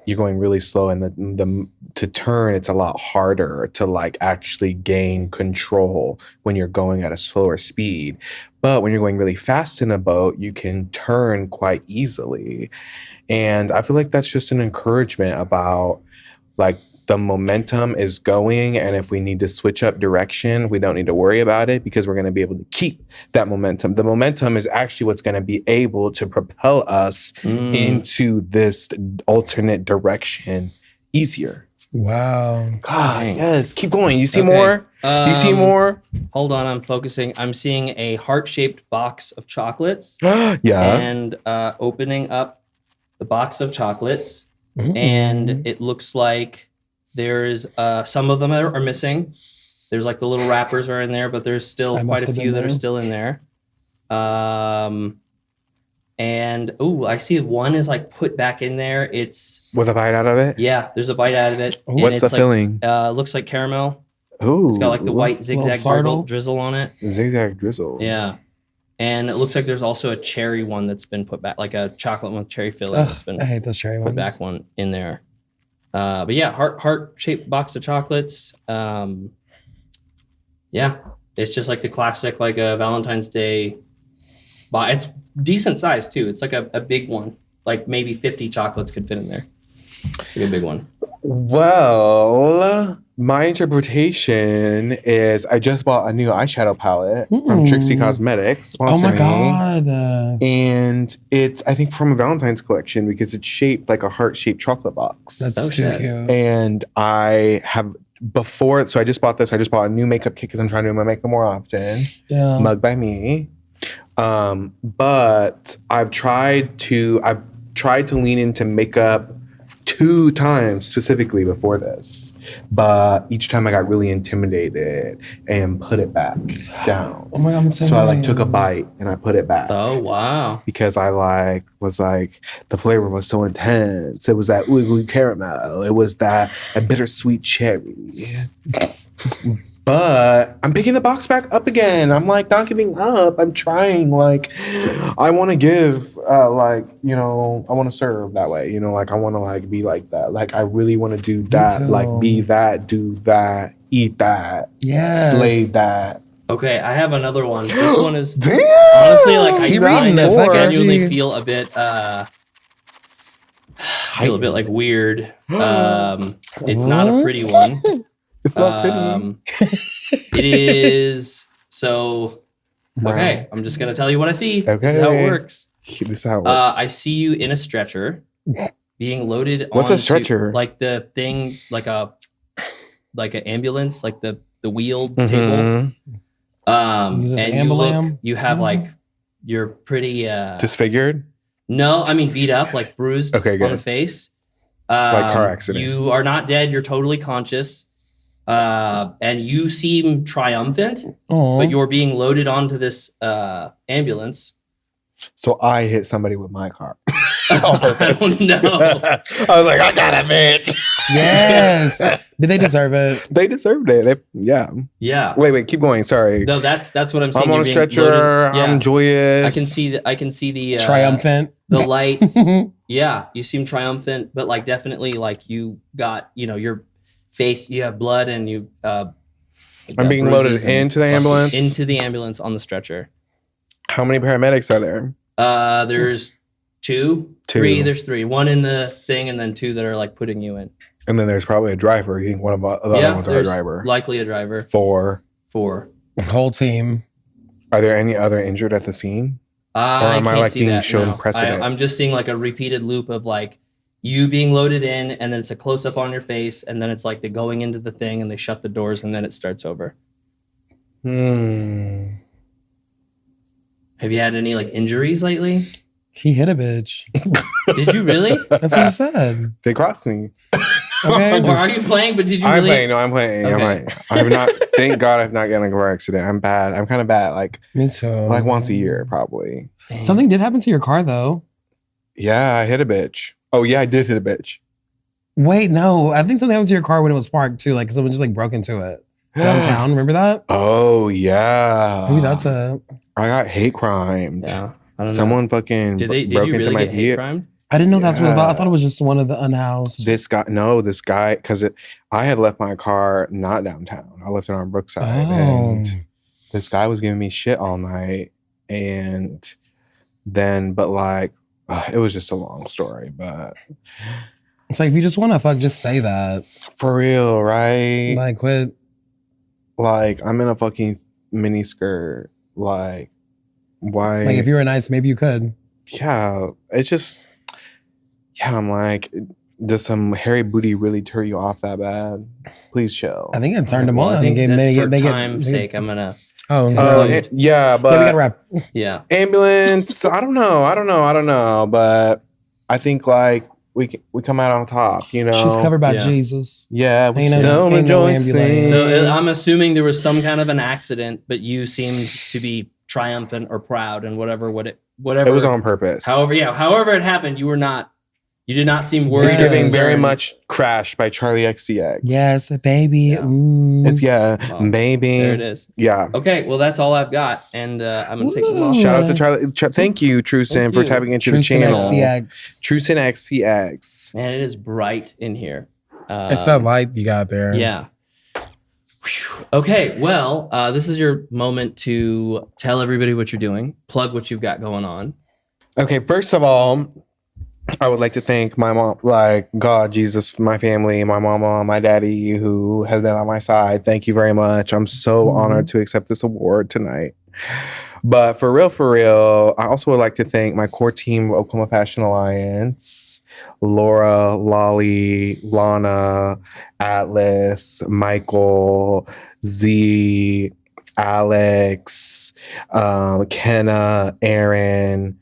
you're going really slow, and the to turn, it's a lot harder to like actually gain control when you're going at a slower speed. But when you're going really fast in a boat, you can turn quite easily. And I feel like that's just an encouragement about like the momentum is going, and if we need to switch up direction, we don't need to worry about it because we're going to be able to keep that momentum. The momentum is actually what's going to be able to propel us into this alternate direction easier. Wow. God, yes. Keep going. You see more? You see more? Hold on, I'm focusing. I'm seeing a heart-shaped box of chocolates. Yeah. And opening up the box of chocolates, and it looks like there's some of them are missing. There's like the little wrappers are in there, but there's still quite a few that are still in there. And I see one is like put back in there. It's with a bite out of it. Yeah, there's a bite out of it. What's the filling? Looks like caramel. Oh, it's got like the white zigzag drizzle on it. Zigzag drizzle. Yeah, and it looks like there's also a cherry one that's been put back, like a chocolate one with cherry filling. That's been I hate those cherry put ones. back one in there. But yeah, heart shaped box of chocolates. Yeah, it's just like the classic, like a Valentine's Day. But it's decent size too. It's like a big one. Like maybe 50 chocolates could fit in there. It's like a big one. Well, my interpretation is I just bought a new eyeshadow palette from Trixie Cosmetics. Oh my me. God. And it's, I think, from a Valentine's collection because it's shaped like a heart-shaped chocolate box. That's too cute. And I have before, so I just bought this. I just bought a new makeup kit because I'm trying to do my makeup more often. Yeah. Mug by me. But I've tried to lean into makeup 2 times specifically before this, but each time I got really intimidated and put it back down. Oh my God, so I like took a bite and I put it back. Oh wow! Because I was like the flavor was so intense. It was that ooey caramel. It was that a bittersweet cherry. But I'm picking the box back up again. I'm like not giving up. I'm trying. Like I want to give. I want to serve that way. You know, like I want to like be like that. Like I really want to do that. Like be that. Do that. Eat that. Yeah. Slay that. Okay, I have another one. This one is Damn! honestly like I genuinely feel a bit like weird. It's not a pretty one. It's not pretty. It is so. Okay, I'm just gonna tell you what I see. Okay, this is how it works. This is how it works. I see you in a stretcher, being loaded. What's a stretcher? Like the thing, like an ambulance, like the wheeled table. And you have like you're pretty disfigured. No, I mean beat up, like bruised on the face. Like car accident. You are not dead. You're totally conscious. And you seem triumphant, but you're being loaded onto this ambulance. So I hit somebody with my car. On purpose. I don't know. I was like, I got a bitch. Yes. Did they deserve it? They deserved it. Yeah. Yeah. Wait, keep going. Sorry. No, that's what I'm saying. I'm on You're a being stretcher. loaded. Yeah. I'm joyous. I can see the Triumphant. the lights. Yeah, you seem triumphant, but like definitely like you got, your face, you have blood and you I'm being loaded into the ambulance. Into the ambulance on the stretcher. How many paramedics are there? There's two. Three. There's three. One in the thing and then two that are like putting you in. And then there's probably a driver. You think one of the other ones are a driver? Likely a driver. Four. Whole team. Are there any other injured at the scene? Or am I like being shown precedent? I'm just seeing like a repeated loop of like you being loaded in, and then it's a close up on your face, and then it's like they're going into the thing and they shut the doors and then it starts over. Have you had any like injuries lately? He hit a bitch. Did you really? That's what he said. They crossed me. Okay. Are you playing? But did you I'm really? playing. No, I'm playing. Okay. I have not. Thank God I've not gotten in a car accident. I'm bad. I'm kind of bad. Like Me too. Like once a year, probably. Dang. Something did happen to your car though. Yeah, I hit a bitch. Oh yeah, I did hit a bitch. Wait, no. I think something happened to your car when it was parked too. Like someone just like broke into it. Downtown, remember that? Oh yeah. Maybe that's a. I got hate crimed. Yeah. I don't know. Someone fucking Did you broke into really my get hate vehicle. crimed? I didn't know that's what I thought. I Yeah. thought it was just one of the unhoused. This guy, because I had left my car not downtown. I left it on Brookside, and this guy was giving me shit all night. And then, but like, it was just a long story. But It's like if you just want to fuck, just say that. for real, right? Like quit. Like I'm in a fucking mini skirt. Like, why? Like if you were nice, maybe you could. Yeah, it's just, yeah, I'm like, does some hairy booty really turn you off that bad? Please chill. I think it turned him Well, on. I think They that's get- for they get- time's they get- sake. I'm gonna. Oh, Oh, no. yeah, but Yeah, we gotta wrap. Yeah. ambulance. I don't know, but I think like we come out on top. You know, She's covered by Yeah. Jesus. Yeah, we Ain't no- still ain't no rejoicing. ambulance. So I'm assuming there was some kind of an accident, but you seemed to be triumphant or proud and whatever. It was on purpose. However it happened, you did not seem worried. It's Yes. giving very much "Crash" by Charlie XCX. Yes, baby. Yeah. Mm. It's Wow. baby. There it is. Yeah. Okay, well that's all I've got, and I'm gonna take them off. Ooh. Shout out to Charlie. Thank you, Trueson, Thank for you. tapping into the Trueson channel. XCX. Trueson XCX. Man, it is bright in here. It's that light you got there. Yeah. Whew. Okay, well, this is your moment to tell everybody what you're doing, plug what you've got going on. Okay, first of all, I would like to thank my mom, like God, Jesus, my family, my mama, my daddy, who has been on my side. Thank you very much. I'm so honored to accept this award tonight. But for real, I also would like to thank my core team of Oklahoma Fashion Alliance, Laura, Lolly, Lana, Atlas, Michael, Z, Alex, Kenna, Aaron.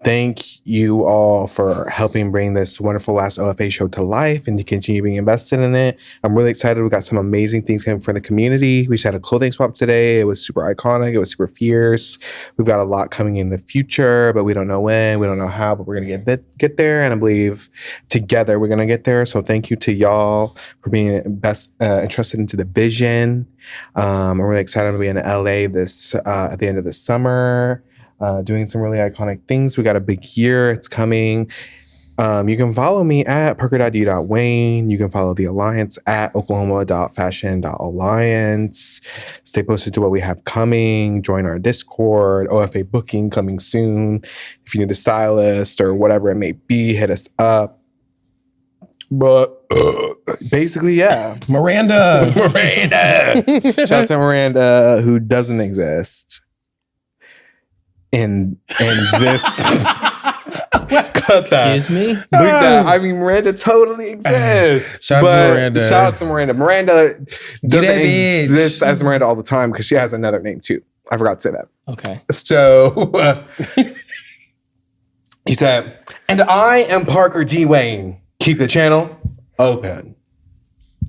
Thank you all for helping bring this wonderful last OFA show to life and to continue being invested in it. I'm really excited. We got some amazing things coming from the community. We just had a clothing swap today. It was super iconic. It was super fierce. We've got a lot coming in the future, but we don't know when, we don't know how, but we're going to get there. And I believe together we're going to get there. So thank you to y'all for being best entrusted into the vision. I'm really excited to be in LA this at the end of the summer. Doing some really iconic things. We got a big year. It's coming. You can follow me at parker.d.wayne. You can follow the Alliance at oklahoma.fashion.alliance. Stay posted to what we have coming. Join our Discord. OFA booking coming soon. If you need a stylist or whatever it may be, hit us up. But basically, yeah. Miranda. Shout out to Miranda, who doesn't exist. In this cut that. Excuse me? Bleep that. I mean, Miranda totally exists. Shout out to Miranda. Shout out to Miranda. Miranda doesn't that bitch. exist as Miranda all the time because she has another name too. I forgot to say that. Okay. So He said, and I am Parker D. Wayne. Keep the channel open.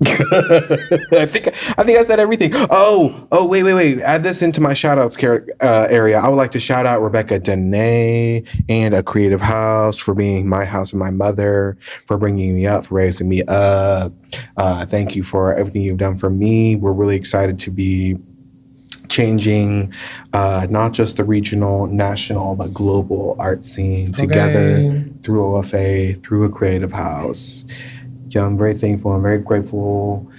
I think I said everything. Wait. Add this into my shout outs area. I would like to shout out Rebecca Dene and A Creative House for being my house and my mother, for bringing me up, for raising me up. Thank you for everything you've done for me. We're really excited to be changing not just the regional, national, but global art scene together through OFA, through A Creative House. Yeah, I'm very thankful. I'm very grateful.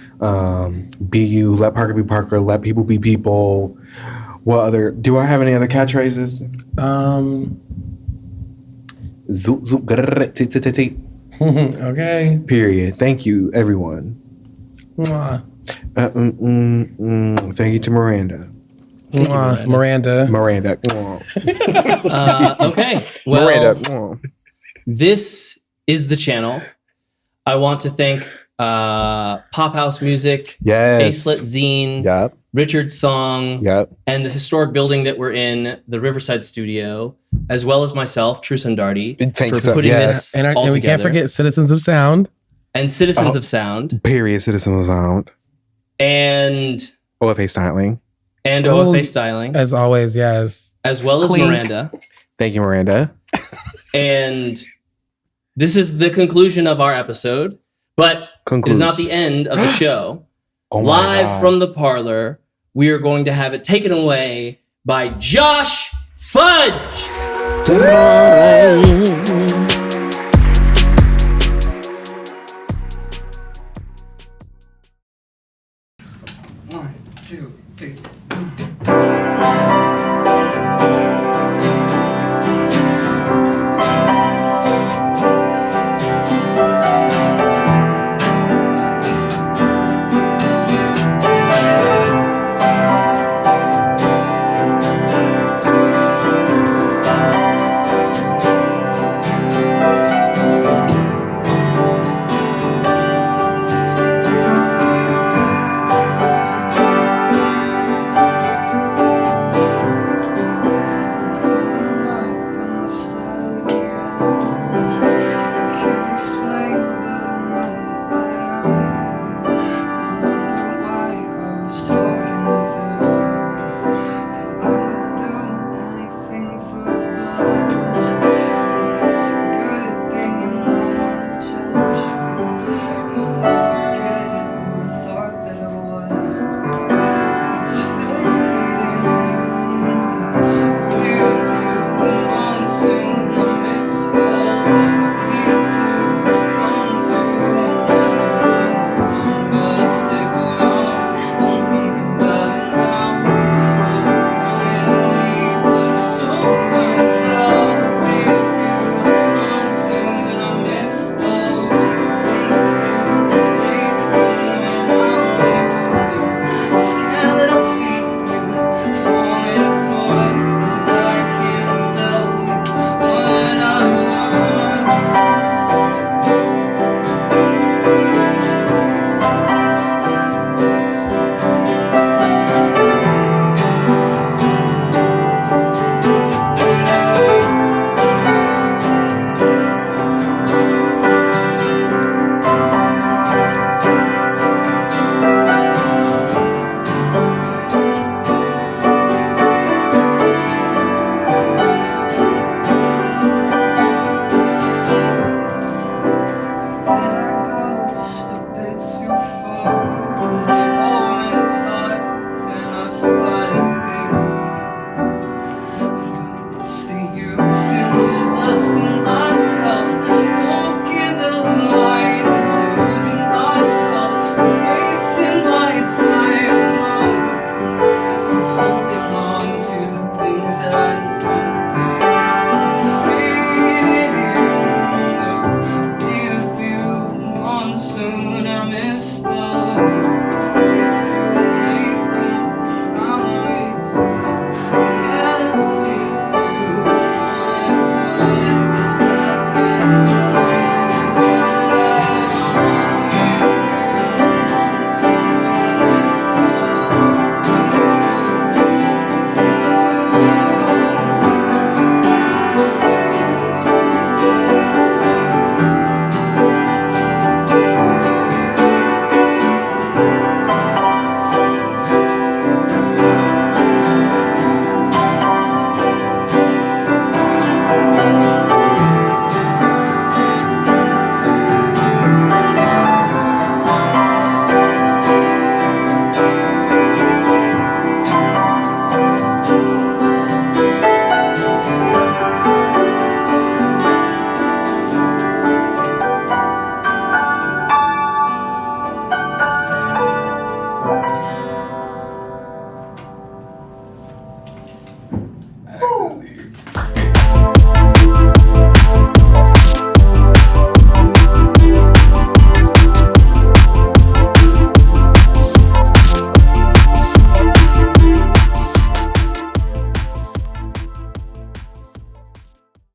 Be you. Let Parker be Parker. Let people be people. What other? Do I have any other catchphrases? Zoop zoop. Okay. Period. Thank you, everyone. Mwah. Thank you to Miranda. Mwah. Miranda. Okay. Well, Miranda. this is the channel. I want to thank Pop House Music, Yes. ASLUT Zine, Yep. Richard's Song, Yep. and the historic building that we're in, the Riverside studio, as well as myself, Trueson Daugherty, Thanks, for putting yes. this And all we together. can't forget Citizens of Sound. And Citizens of Sound, Period. Citizen of Sound. and OFA styling. OFA Styling, As always, yes. as well as Clink. Miranda. Thank you, Miranda. And this is the conclusion of our episode, but it is not the end of the show. Oh my Live God. from the parlor, we are going to have it taken away by Josh Fudge. Tonight.